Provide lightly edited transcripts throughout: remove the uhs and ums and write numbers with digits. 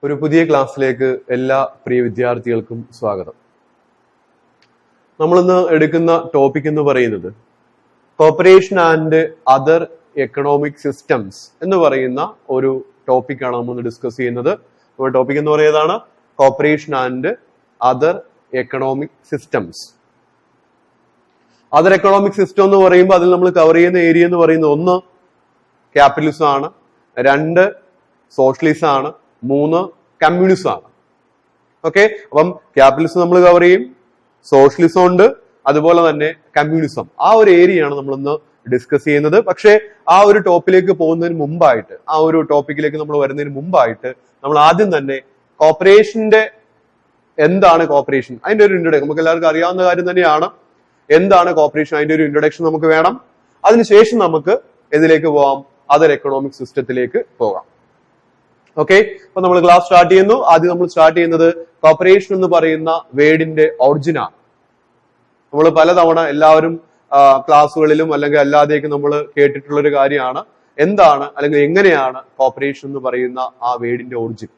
ഒരു പുതിയ ക്ലാസ്സിലേക്ക് എല്ലാ പ്രിയ വിദ്യാർത്ഥികൾക്കും സ്വാഗതം. നമ്മളിന്ന് എടുക്കുന്ന ടോപ്പിക് എന്ന് പറയുന്നത് corporation and other economic systems എന്ന് പറയുന്ന ഒരു ടോപ്പിക്കാണ് നമ്മൾ ഡിസ്കസ് ചെയ്യുന്നത്. ടോപ്പിക് എന്ന് പറയുന്നതാണ് corporation and other economic systems. Other economic system എന്ന് പറയുമ്പോൾ അതിൽ നമ്മൾ കവർ ചെയ്യുന്ന ഏരിയ എന്ന് പറയുന്നത് 1 ക്യാപിറ്റലിസം ആണ്, 2 സോഷ്യലിസം ആണ്, 3 കമ്മ്യൂണിസം ആണ്. ഓക്കെ, അപ്പം ക്യാപിറ്റലിസം നമ്മൾ കവർ ചെയ്യും, സോഷ്യലിസം ഉണ്ട്, അതുപോലെ തന്നെ കമ്മ്യൂണിസം. ആ ഒരു ഏരിയയാണ് നമ്മൾ ഇന്ന് ഡിസ്കസ് ചെയ്യുന്നത്. പക്ഷേ ആ ഒരു ടോപ്പിലേക്ക് പോകുന്നതിന് മുമ്പായിട്ട്, ആ ഒരു ടോപ്പിക്കിലേക്ക് നമ്മൾ വരുന്നതിന് മുമ്പായിട്ട് നമ്മൾ ആദ്യം തന്നെ കോർപ്പറേഷന്റെ എന്താണ് കോർപ്പറേഷൻ, അതിന്റെ ഒരു ഇൻട്രൊഡക്ഷൻ നമുക്ക് എല്ലാവർക്കും അറിയാവുന്ന കാര്യം തന്നെയാണ്. എന്താണ് കോർപ്പറേഷൻ, അതിന്റെ ഒരു ഇൻട്രൊഡക്ഷൻ നമുക്ക് വേണം. അതിനുശേഷം നമുക്ക് ഇതിലേക്ക് പോവാം, അതർ എക്കണോമിക് സിസ്റ്റത്തിലേക്ക് പോകാം. ഓക്കെ, അപ്പൊ നമ്മൾ ക്ലാസ് സ്റ്റാർട്ട് ചെയ്യുന്നു. ആദ്യം നമ്മൾ സ്റ്റാർട്ട് ചെയ്യുന്നത് കോർപ്പറേഷൻ എന്ന് പറയുന്ന വേർഡിന്റെ ഒറിജിൻ ആണ്. നമ്മൾ പലതവണ എല്ലാവരും ക്ലാസ്സുകളിലും അല്ലെങ്കിൽ അല്ലാതെയൊക്കെ നമ്മൾ കേട്ടിട്ടുള്ള ഒരു കാര്യമാണ് എന്താണ് അല്ലെങ്കിൽ എങ്ങനെയാണ് കോർപ്പറേഷൻ എന്ന് പറയുന്ന ആ വേർഡിന്റെ ഒറിജിൻ.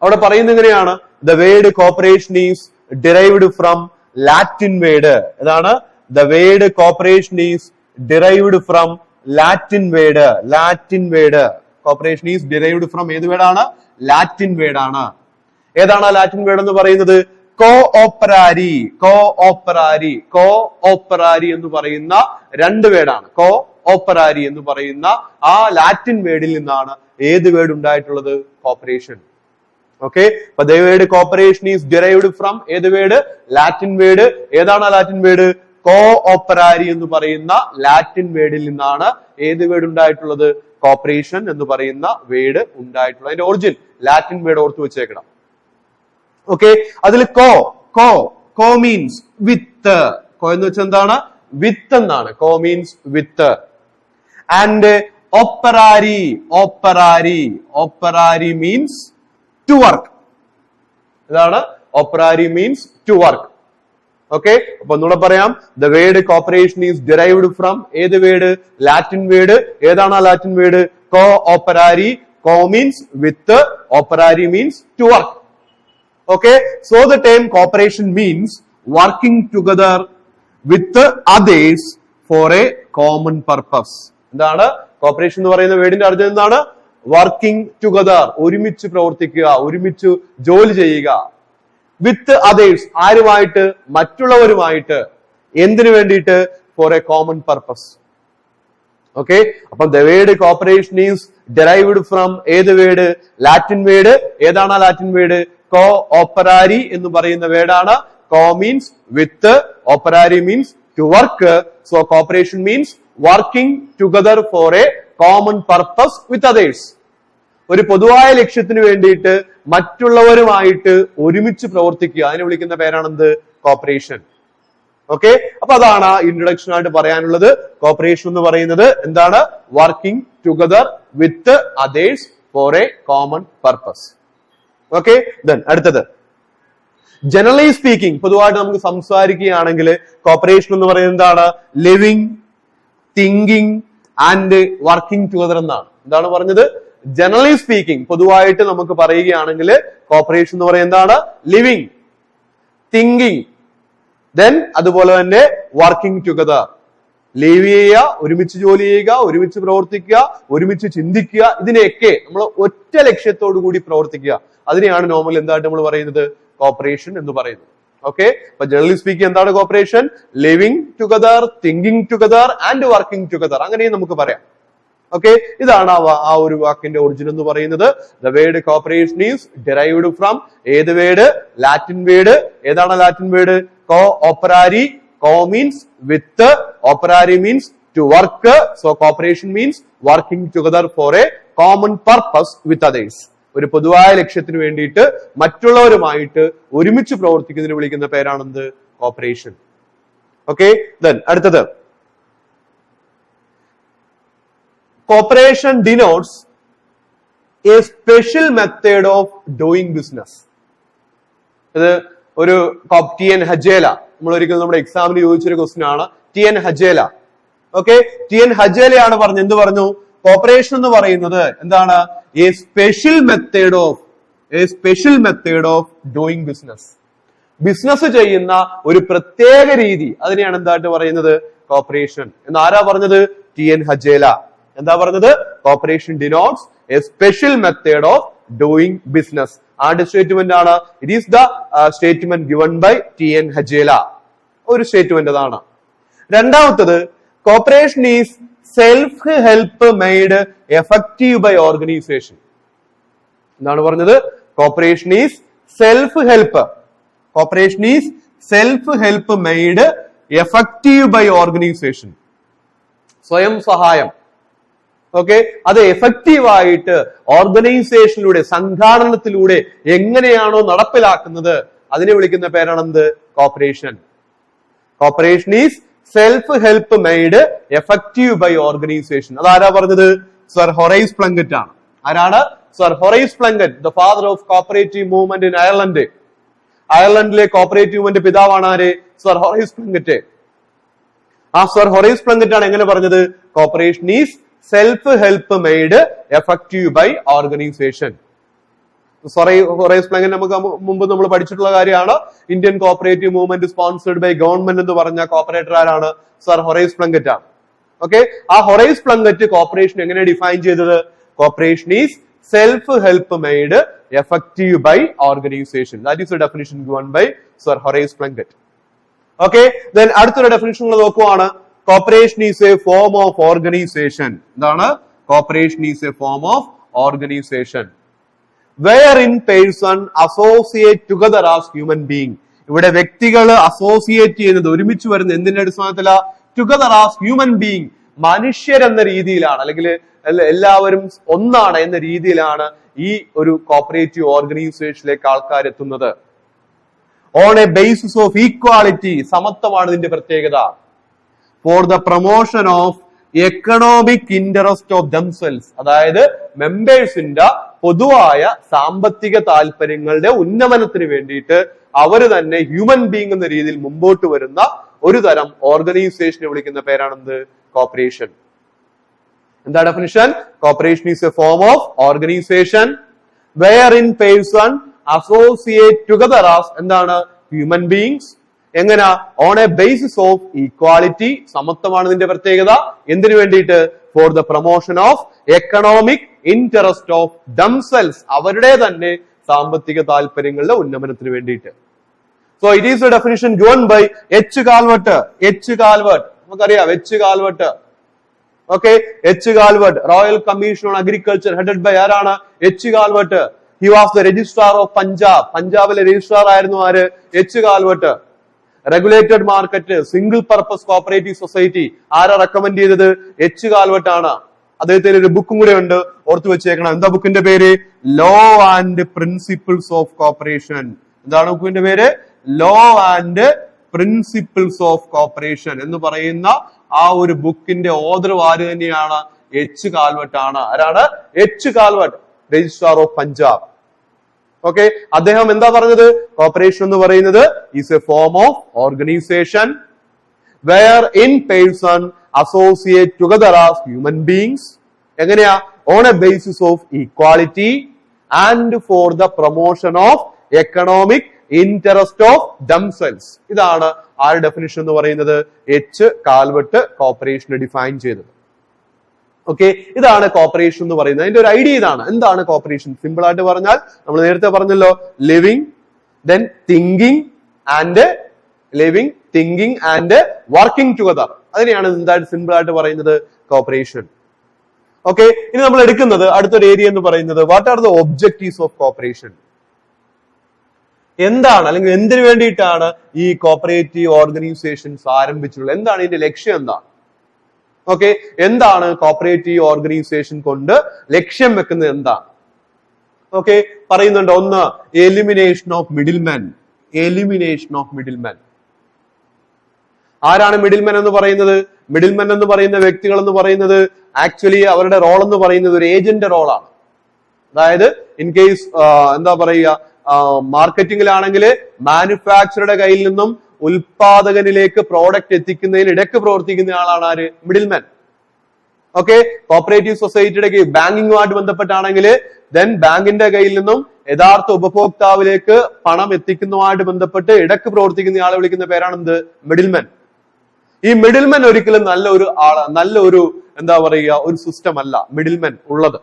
അവിടെ പറയുന്നത് എങ്ങനെയാണ്? The word corporation is derived from Latin word. ഏതാണ്? The word corporation is derived from Latin word. Latin word corporation is derived from ഏത് വേർഡാണ്? ലാറ്റിൻ വേർഡ് ആണ്. ഏതാണ് ആ ലാറ്റിൻ വേർഡ് എന്ന് പറയുന്നത്? കോ ഓപ്പറാരി. കോ ഓപ്പറാരി. കോ ഓപ്പറാരി എന്ന് പറയുന്ന 2 വേർഡാണ്. കോ ഓപ്പറാരി എന്ന് പറയുന്ന ആ ലാറ്റിൻ വേർഡിൽ നിന്നാണ് ഏത് വേർഡ് ഉണ്ടായിട്ടുള്ളത്? കോർപ്പറേഷൻ. ഓക്കെ, അപ്പൊ the word corporation is derived from ഏത് വേർഡ്? Latin word. ഏതാണ് ആ ലാറ്റിൻ വേർഡ്? കോ ഓപ്പറാരി എന്ന് പറയുന്ന ലാറ്റിൻ വേർഡിൽ നിന്നാണ് ഏത് വേർഡ് ഉണ്ടായിട്ടുള്ളത്? കോർപ്പറേഷൻ എന്ന് പറയുന്ന വേർഡ് ഉണ്ടായിട്ടുള്ളത്. അതിന്റെ ഒറിജിൻ ലാറ്റിൻ വേർഡ് ഓർത്ത് വെച്ചേക്കണം. ഓക്കെ, അതിൽ കോ കോ കോ മീൻസ് വിത്ത്. കോ എന്ന് വെച്ചാൽ എന്താണ്? വിത്ത് എന്നാണ്. Co means with. And operari. Operari. Operari means to work. ഇതാണ് operari means to work. Okay, അപ്പൊ ഒന്നുകൂടെ പറയാം. The word corporation is derived from ഏത് വേർഡ്? Latin word. ഏതാണ് ആ Latin word? Co operari. Co means with, operari means to work. Okay, so the term cooperation means working together with others for a common purpose. എന്താണ് corporation എന്ന് പറയുന്ന വേർഡിന്റെ അർത്ഥം? എന്താണ്? Working together, ഒരുമിച്ച് പ്രവർത്തിക്കുക, ഒരുമിച്ച് ജോലി ചെയ്യുക. വിത്ത് അതേഴ്സ്, ആരുമായിട്ട്? മറ്റുള്ളവരുമായിട്ട്. എന്തിനു വേണ്ടിയിട്ട്? For a common purpose. Okay, അപ്പൊ the word corporation is derived from ഏത് വേർഡ്? Latin word. ഏതാണ് ആ ലാറ്റിൻ വേർഡ്? കോ ഓപ്പറാരി എന്ന് പറയുന്ന വേർഡാണ്. Co means with, operari means to work. So corporation means working together for a common purpose with others. ഒരു പൊതുവായ ലക്ഷ്യത്തിന് വേണ്ടിയിട്ട് മറ്റുള്ളവരുമായിട്ട് ഒരുമിച്ച് പ്രവർത്തിക്കുക, അതിനെ വിളിക്കുന്ന പേരാണെന്ത്? കോർപ്പറേഷൻ. ഓക്കെ, അപ്പൊ അതാണ് ഇൻട്രൊഡക്ഷൻ ആയിട്ട് പറയാനുള്ളത്. കോർപ്പറേഷൻ എന്ന് പറയുന്നത് എന്താണ്? Working together with others four a common purpose. Okay, then അടുത്തത് ജനറലി സ്പീക്കിംഗ്, പൊതുവായിട്ട് നമുക്ക് സംസാരിക്കുകയാണെങ്കിൽ കോർപ്പറേഷൻ എന്ന് പറയുന്നത് എന്താണ്? Living, thinking and working together എന്നാണ്. എന്താണ് പറഞ്ഞത്? ജനറലി സ്പീക്കിംഗ്, പൊതുവായിട്ട് നമുക്ക് പറയുകയാണെങ്കിൽ കോർപ്പറേഷൻ എന്ന് പറയുന്നത് എന്താണ്? ലിവിങ്, തിങ്കിങ്, ദെൻ അതുപോലെ തന്നെ വർക്കിംഗ് ടുഗദർ. ലീവ് ചെയ്യുക, ഒരുമിച്ച് ജോലി ചെയ്യുക, ഒരുമിച്ച് പ്രവർത്തിക്കുക, ഒരുമിച്ച് ചിന്തിക്കുക, ഇതിനെയൊക്കെ നമ്മൾ ഒറ്റ ലക്ഷ്യത്തോടു കൂടി പ്രവർത്തിക്കുക. അതിനെയാണ് നോർമൽ എന്തായിട്ട് നമ്മൾ പറയുന്നത്? കോർപ്പറേഷൻ എന്ന് പറയുന്നത്. ഓക്കെ, അപ്പൊ ജനറലി സ്പീക്കിംഗ് എന്താണ് corporation? Living together, thinking together and working together, അങ്ങനെയും നമുക്ക് പറയാം. ഓക്കെ, ഇതാണ് ആ ഒരു വാക്കിന്റെ ഒറിജിൻ എന്ന് പറയുന്നത്. The word corporation is derived from ഏത് വേർഡ്? Latin word. ഏതാണ് Latin word? Co operari. Co means with, operari means to work. So corporation means working together for a common purpose with others. ഒരു പൊതുവായ ലക്ഷ്യത്തിന് വേണ്ടിയിട്ട് മറ്റുള്ളവരുമായിട്ട് ഒരുമിച്ച് പ്രവർത്തിക്കുന്നതിന് വിളിക്കുന്ന പേരാണെന്ത്? കോർപ്പറേഷൻ. ഓക്കെ, ദെൻ അടുത്തത് corporation denotes a special method of doing business. ഇത് ഒരു ടി.എൻ. ഹജേല, നമ്മൾ ഒരിക്കലും നമ്മുടെ എക്സാമിന് ചോദിച്ചൊരു ക്വസ്റ്റ്യൻ ആണ്. ടി.എൻ. ഹജേല. Okay, T N. ഹജേലയാണ് പറഞ്ഞത്. എന്ത് പറഞ്ഞു? കോർപ്പറേഷൻ എന്ന് പറയുന്നത് എന്താണ്? A special method of doing business. Business ചെയ്യുന്ന ഒരു പ്രത്യേക രീതി, അതിനെയാണ് എന്തായിട്ട് പറയുന്നത്? കോർപ്പറേഷൻ എന്ന്. ആരാ പറഞ്ഞത്? TN ഹജേല. എന്താ പറഞ്ഞത്? Corporation denotes a special method of doing business. ആരുടെ സ്റ്റേറ്റ്മെന്റ് ആണ്? It is the statement given by TN Hajela. ഒരു സ്റ്റേറ്റ്മെന്റ് അതാണ്. രണ്ടാമത്തത്, corporation is self help made effective by organisation. എന്താണ് പറഞ്ഞത്? Corporation is self help made effective by organisation. സ്വയം സഹായം. Okay, അത് എഫക്റ്റീവായിട്ട് ഓർഗനൈസേഷനിലൂടെ, സംഘാടനത്തിലൂടെ എങ്ങനെയാണോ നടപ്പിലാക്കുന്നത് അതിനെ വിളിക്കുന്ന പേരാണെന്ത്? Corporation. Corporation is self help made effective by organisation. അതാരാ പറഞ്ഞത്? സർ ഹൊറൈസ് പ്ലങ്കറ്റ് ആണ്. ആരാണ്? Sir Horace Plunkett, the father of cooperative movement in Ireland. അയർലൻഡിലെ കോപ്പറേറ്റീവ് മൂവ്മെന്റ് പിതാവാണ് ആര്? Sir Horace Plunkett. ആ സർ ഹൊറൈസ് പ്ലങ്കറ്റ് ആണ് എങ്ങനെ പറഞ്ഞത്? Corporation is self help made effective by organisation. Horace Plunkett നമുക്ക് മുമ്പ് നമ്മൾ പഠിച്ചിട്ടുള്ള കാര്യമാണ്. Indian cooperative movement sponsored by government എന്ന് പറഞ്ഞ കോപ്പറേറ്റർ ആരാണ്? സർ ഹൊറൈസ് പ്ലങ്കറ്റ് ആണ്. ഓക്കെ, ആ ഹൊറൈസ് പ്ലങ്കറ്റ് കോർപ്പറേഷൻ എങ്ങനെ ഡിഫൈൻ ചെയ്തത്? Corporation is self help made effective by organisation. That is the definition given by sir Horace Plunkett. Okay, then അടുത്തൊരു definition നോക്കുവാണ്. Corporation is a form of organisation. എന്താണ്? Corporation is a form of organisation wherein person associate together as human being. ഇവിടെ വ്യക്തികൾ associate ചെയ്യുന്നത്, ഒരുമിച്ച് വരുന്ന എന്തിന്റെ അടിസ്ഥാനത്തിലാ? Together as human being, മനുഷ്യരെന്ന രീതിയിലാണ്, അല്ലെങ്കിൽ എല്ലാവരും ഒന്നാണ് എന്ന രീതിയിലാണ് ഈ ഒരു കോപ്പറേറ്റീവ് ഓർഗനൈസേഷനിലേക്ക് ആൾക്കാർ എത്തുന്നത്. On a basis of equality, സമത്വമാണ് ഇതിന്റെ പ്രത്യേകത. For the promotion of economic interest of themselves, അതായത് മെമ്പേഴ്സിന്റെ പൊതുവായ സാമ്പത്തിക താല്പര്യങ്ങളുടെ ഉന്നമനത്തിന് വേണ്ടിയിട്ട് അവര് തന്നെ ഹ്യൂമൻ ബീങ് എന്ന രീതിയിൽ മുമ്പോട്ട് വരുന്ന ഒരു തരം ഓർഗനൈസേഷനെ വിളിക്കുന്ന പേരാണെന്ത്? കോർപ്പറേഷൻ. എന്താ definition? Corporation is a form of organisation wherein person associate together as എന്താണ്? Human beings. എങ്ങനെ? On a basis of equality, സമത്വമാണ് ഇതിന്റെ പ്രത്യേകത. എന്തിനു വേണ്ടിയിട്ട്? For the promotion of economic interest of themselves, അവരുടെ തന്നെ സാമ്പത്തിക താല്പര്യങ്ങളുടെ ഉന്നമനത്തിന് വേണ്ടിയിട്ട്. So it is a definition given by H Calvert. നമുക്കറിയാം H Calvert. Okay, H Calvert, royal commission on agriculture headed by ആരാണ്? H Calvert. He was the registrar of Punjab. പഞ്ചാബിലെ registrar ആയിരുന്നു ആര്? H Calvert. Regulated market, single purpose cooperative society ആരാ recommend ചെയ്തത്? H Calvert ആണ്. അദ്ദേഹത്തിന് ഒരു ബുക്കും കൂടെ ഉണ്ട്, ഓർത്തു വെച്ചേക്കണം. എന്താ ബുക്കിന്റെ പേര്? Law and principles of cooperation. എന്താണ് ബുക്കിന്റെ പേര്? Law and principles of cooperation എന്ന് പറയുന്ന ആ ഒരു ബുക്കിന്റെ ഓതർ ആര് തന്നെയാണ്? എച്ച് കാൽവർട്ട് ആണ്. ആരാണ്? H Calvert, registrar of Punjab. Okay, അദ്ദേഹം എന്താ പറഞ്ഞത്? കോപ്പറേഷൻ എന്ന് പറയുന്നത് is a form of organisation where in person associate together as human beings. എങ്ങനെയാ? On a basis of equality and for the promotion of economic interest of themselves. ഇതാണ് ആരുടെ definition എന്ന് പറയുന്നത്? എച്ച് കാൽവർട്ട് കോപ്പറേഷനെ define ചെയ്തത്. Okay, ഇതാണ് cooperation എന്ന് പറയുന്നത്. അതിന്റെ ഒരു ഐഡിയ ഇതാണ്. എന്താണ് കോപ്പറേഷൻ? സിമ്പിൾ ആയിട്ട് പറഞ്ഞാൽ നമ്മൾ നേരത്തെ പറഞ്ഞല്ലോ, living, then thinking and working together. അതിനെയാണ് എന്തായിട്ട് സിമ്പിൾ ആയിട്ട് പറയുന്നത്? കോപ്പറേഷൻ. ഓക്കെ, ഇനി നമ്മൾ എടുക്കുന്നത് അടുത്തൊരു ഏരിയ എന്ന് പറയുന്നത് what are the objectives of cooperation. എന്താണ്, അല്ലെങ്കിൽ എന്തിനു വേണ്ടിയിട്ടാണ് ഈ കോപ്പറേറ്റീവ് ഓർഗനൈസേഷൻസ് ആരംഭിച്ചിട്ടുള്ളത്? എന്താണ് ഇതിന്റെ ലക്ഷ്യം? എന്താണ്? ഓക്കെ, എന്താണ് കോപ്പറേറ്റീവ് ഓർഗനൈസേഷൻ കൊണ്ട് ലക്ഷ്യം വെക്കുന്നത്? എന്താണ്? ഓക്കെ, പറയുന്നുണ്ട്. ഒന്ന്, എലിമിനേഷൻ ഓഫ് മിഡിൽമെൻ. ആരാണ് മിഡിൽമെൻ എന്ന് പറയുന്നത്? മിഡിൽമെൻ എന്ന് പറയുന്ന വ്യക്തികൾ എന്ന് പറയുന്നത് ആക്ച്വലി അവരുടെ റോൾ എന്ന് പറയുന്നത് ഒരു ഏജന്റ് റോളാണ്. അതായത് ഇൻ കേസ് എന്താ പറയുക, മാർക്കറ്റിംഗിലാണെങ്കിൽ മാനുഫാക്ചറുടെ കയ്യിൽ നിന്നും ഉൽപാദകനിലേക്ക് പ്രോഡക്റ്റ് എത്തിക്കുന്നതിന് ഇടയ്ക്ക് പ്രവർത്തിക്കുന്ന ആളാണ് ആര്? മിഡിൽമാൻ. ഓക്കെ, കോപ്പറേറ്റീവ് സൊസൈറ്റിയുടെ ബാങ്കിങ്ങുമായിട്ട് ബന്ധപ്പെട്ടാണെങ്കിൽ ദെൻ ബാങ്കിന്റെ കയ്യിൽ നിന്നും യഥാർത്ഥ ഉപഭോക്താവിലേക്ക് പണം എത്തിക്കുന്നതുമായിട്ട് ബന്ധപ്പെട്ട് ഇടക്ക് പ്രവർത്തിക്കുന്ന ആളെ വിളിക്കുന്ന പേരാണ് എന്ത്? മിഡിൽമെൻ. ഈ മിഡിൽമെൻ ഒരിക്കലും നല്ലൊരു എന്താ പറയുക ഒരു സിസ്റ്റം അല്ല മിഡിൽമെൻ ഉള്ളത്.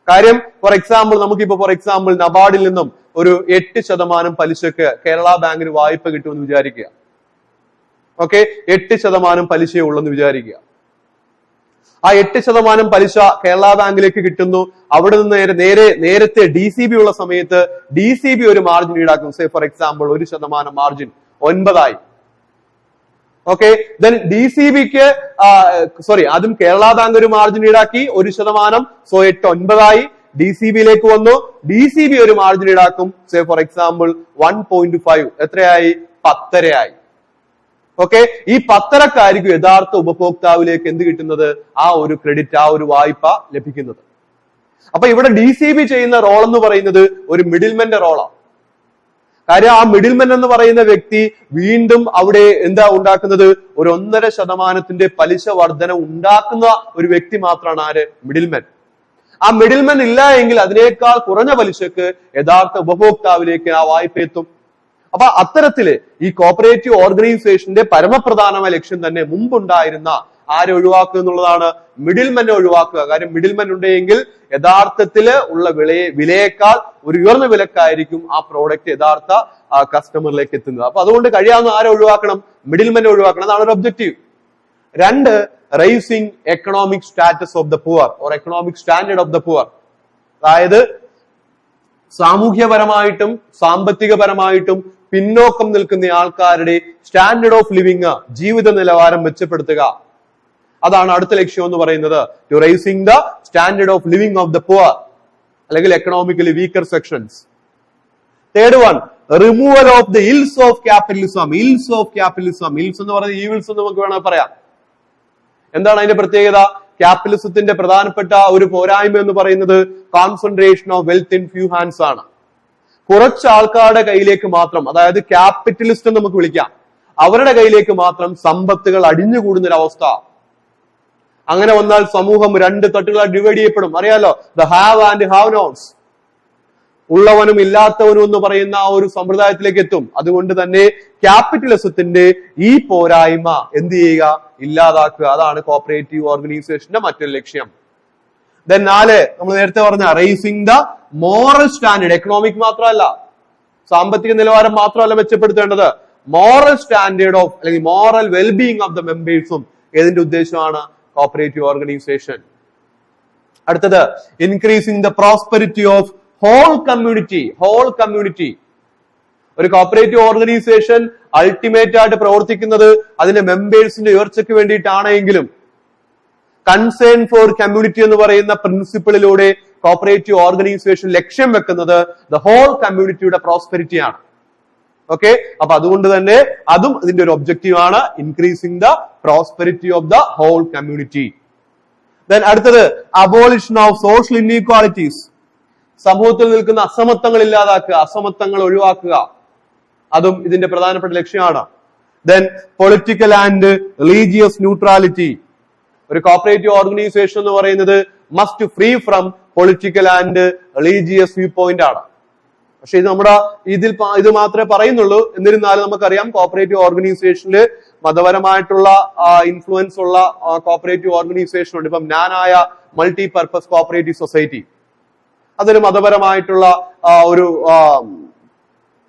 കാര്യം ഫോർ എക്സാമ്പിൾ നബാർഡിൽ നിന്നും ഒരു 8% പലിശക്ക് കേരള ബാങ്കിന് വായ്പ കിട്ടുമെന്ന് വിചാരിക്കുക. ഓക്കെ, 8% പലിശയുള്ളെന്ന് വിചാരിക്കുക. ആ 8% പലിശ കേരള ബാങ്കിലേക്ക് കിട്ടുന്നു. അവിടെ നിന്ന് നേരത്തെ DCB ഉള്ള സമയത്ത് DCB ഒരു മാർജിൻ ഈടാക്കും. Say for example 1% margin 9 okay, then DCBക്ക് ആദ്യം കേരള ബാങ്ക് ഒരു മാർജിൻ ഈടാക്കി 1%, സോ 8 9 DCBയിലേക്ക് വന്നു. DCB ഒരു മാർജിൻ ഈടാക്കും. സേ ഫോർ എക്സാമ്പിൾ 1.5 എത്രയായി? 10 ഓക്കെ, ഈ 10 യഥാർത്ഥ ഉപഭോക്താവിലേക്ക് എന്ത് കിട്ടുന്നത്? ആ ഒരു ക്രെഡിറ്റ്, ആ ഒരു വായ്പ ലഭിക്കുന്നത്. അപ്പൊ ഇവിടെ DCB ചെയ്യുന്ന റോൾ എന്ന് പറയുന്നത് ഒരു മിഡിൽമെന്റെ റോളാണ്. കാര്യം ആ മിഡിൽമെൻ എന്ന് പറയുന്ന വ്യക്തി വീണ്ടും അവിടെ എന്താ ഉണ്ടാക്കുന്നത്? ഒരു 1.5% പലിശ വർധന ഉണ്ടാക്കുന്ന ഒരു വ്യക്തി മാത്രമാണ് ആര്? മിഡിൽമെൻ. ആ മിഡിൽമെൻ ഇല്ല എങ്കിൽ അതിനേക്കാൾ കുറഞ്ഞ പലിശക്ക് യഥാർത്ഥ ഉപഭോക്താവിലേക്ക് ആ വായ്പ എത്തും. അപ്പൊ അത്തരത്തില് ഈ കോപ്പറേറ്റീവ് ഓർഗനൈസേഷന്റെ പരമപ്രധാനമായ ലക്ഷ്യം തന്നെ മുമ്പുണ്ടായിരുന്ന ആരെ ഒഴിവാക്കുക എന്നുള്ളതാണ്? മിഡിൽമെനെ ഒഴിവാക്കുക. കാര്യം മിഡിൽമെൻ ഉണ്ടെങ്കിൽ യഥാർത്ഥത്തില് ഉള്ള വിലയേക്കാൾ ഒരു ഉയർന്ന വിലക്കായിരിക്കും ആ പ്രോഡക്റ്റ് യഥാർത്ഥ കസ്റ്റമറിലേക്ക് എത്തുന്നത്. അപ്പൊ അതുകൊണ്ട് കഴിയാവുന്ന ആരെ ഒഴിവാക്കണം? മിഡിൽമെനെ ഒഴിവാക്കണം. അതാണ് ഒരു objective. 2, rising economic status of the poor or economic standard of the poor. അതായത് സാമൂഹ്യപരമായിട്ടും സാമ്പത്തികപരമായിട്ടും പിന്നോക്കം നിൽക്കുന്ന ആൾക്കാരുടെ സ്റ്റാൻഡേർഡ് ഓഫ് ലിവിംഗ്, ജീവിത നിലവാരം മെച്ചപ്പെടുത്തുക. അതാണ് അടുത്ത ലക്ഷ്യം എന്ന് പറയുന്നത്. To raising the standard of living of the poor അല്ലെങ്കിൽ economically weaker sections. 3 removal of the ills of capitalism. Ills എന്ന് പറയുന്നത് ഈവിൾസ് എന്ന് നമുക്ക് വേണമെങ്കിൽ പറയാം. എന്താണ് അതിന്റെ പ്രത്യേകത? ക്യാപിറ്റലിസത്തിന്റെ പ്രധാനപ്പെട്ട ഒരു പോരായ്മ എന്ന് പറയുന്നത് concentration of wealth in few hands ആണ്. കുറച്ച് ആൾക്കാരുടെ കയ്യിലേക്ക് മാത്രം, അതായത് ക്യാപിറ്റലിസ്റ്റ് നമുക്ക് വിളിക്കാം, അവരുടെ കയ്യിലേക്ക് മാത്രം സമ്പത്തുകൾ അടിഞ്ഞുകൂടുന്ന ഒരു അവസ്ഥ. അങ്ങനെ വന്നാൽ സമൂഹം 2 തട്ടുകളായി ഡിവൈഡ് ചെയ്യപ്പെടും. അറിയാലോ, the have and have nots. ഉള്ളവനും ഇല്ലാത്തവനും എന്ന് പറയുന്ന ആ ഒരു സമ്പ്രദായത്തിലേക്ക് എത്തും. അതുകൊണ്ട് തന്നെ ക്യാപിറ്റലിസത്തിന്റെ ഈ പോരായ്മ എന്ത് ചെയ്യുക? ഇല്ലാതാക്കുക. അതാണ് കോപ്പറേറ്റീവ് ഓർഗനൈസേഷന്റെ മറ്റൊരു ലക്ഷ്യം. ദെൻ 4 നമ്മൾ നേരത്തെ പറഞ്ഞ raising the moral standard. Economic മാത്രമല്ല, സാമ്പത്തിക നിലവാരം മാത്രമല്ല മെച്ചപ്പെടുത്തേണ്ടത്, മോറൽ സ്റ്റാൻഡേർഡ് ഓഫ് അല്ലെങ്കിൽ മോറൽ വെൽബീയിങ് ഓഫ് ദ മെമ്പേഴ്സും ഏതിന്റെ ഉദ്ദേശമാണ്? Cooperative organisation. അടുത്തത് increasing the prosperity of whole community. ഒരു കോപ്പറേറ്റീവ് ഓർഗനൈസേഷൻ അൾട്ടിമേറ്റ് ആയിട്ട് പ്രവർത്തിക്കുന്നത് അതിന്റെ മെമ്പേഴ്സിന്റെ ഉയർച്ചയ്ക്ക് വേണ്ടിയിട്ടാണെങ്കിലും കൺസേൺ ഫോർ കമ്മ്യൂണിറ്റി എന്ന് പറയുന്ന പ്രിൻസിപ്പിളിലൂടെ കോപ്പറേറ്റീവ് ഓർഗനൈസേഷൻ ലക്ഷ്യം വെക്കുന്നത് ദ ഹോൾ കമ്മ്യൂണിറ്റിയുടെ പ്രോസ്പെരിറ്റി ആണ്. ഓക്കെ, അപ്പൊ അതുകൊണ്ട് തന്നെ അതും ഇതിന്റെ ഒരു ഒബ്ജക്റ്റീവ് ആണ്, increasing the prosperity of the whole community. Then അടുത്തത് അബോളിഷൻ ഓഫ് സോഷ്യൽ ഇൻഇക്വാലിറ്റീസ്. സമൂഹത്തിൽ നിൽക്കുന്ന അസമത്വങ്ങൾ ഇല്ലാതാക്കുക, അസമത്വങ്ങൾ ഒഴിവാക്കുക. അതും ഇതിന്റെ പ്രധാനപ്പെട്ട ലക്ഷ്യമാണ്. Then political and religious neutrality. ഒരു കോപ്പറേറ്റീവ് ഓർഗനൈസേഷൻ എന്ന് പറയുന്നത് must free from political and religious view point ആണ്. പക്ഷെ ഇത് ഇത് മാത്രമേ പറയുന്നുള്ളൂ. എന്നിരുന്നാലും നമുക്കറിയാം കോപ്പറേറ്റീവ് ഓർഗനൈസേഷനിൽ മതപരമായിട്ടുള്ള ഇൻഫ്ലുവൻസ് ഉള്ള കോപ്പറേറ്റീവ് ഓർഗനൈസേഷൻ ഉണ്ട്. ഇപ്പം ഞാനായ മൾട്ടി പർപ്പസ് കോപ്പറേറ്റീവ് സൊസൈറ്റി, അതൊരു മതപരമായിട്ടുള്ള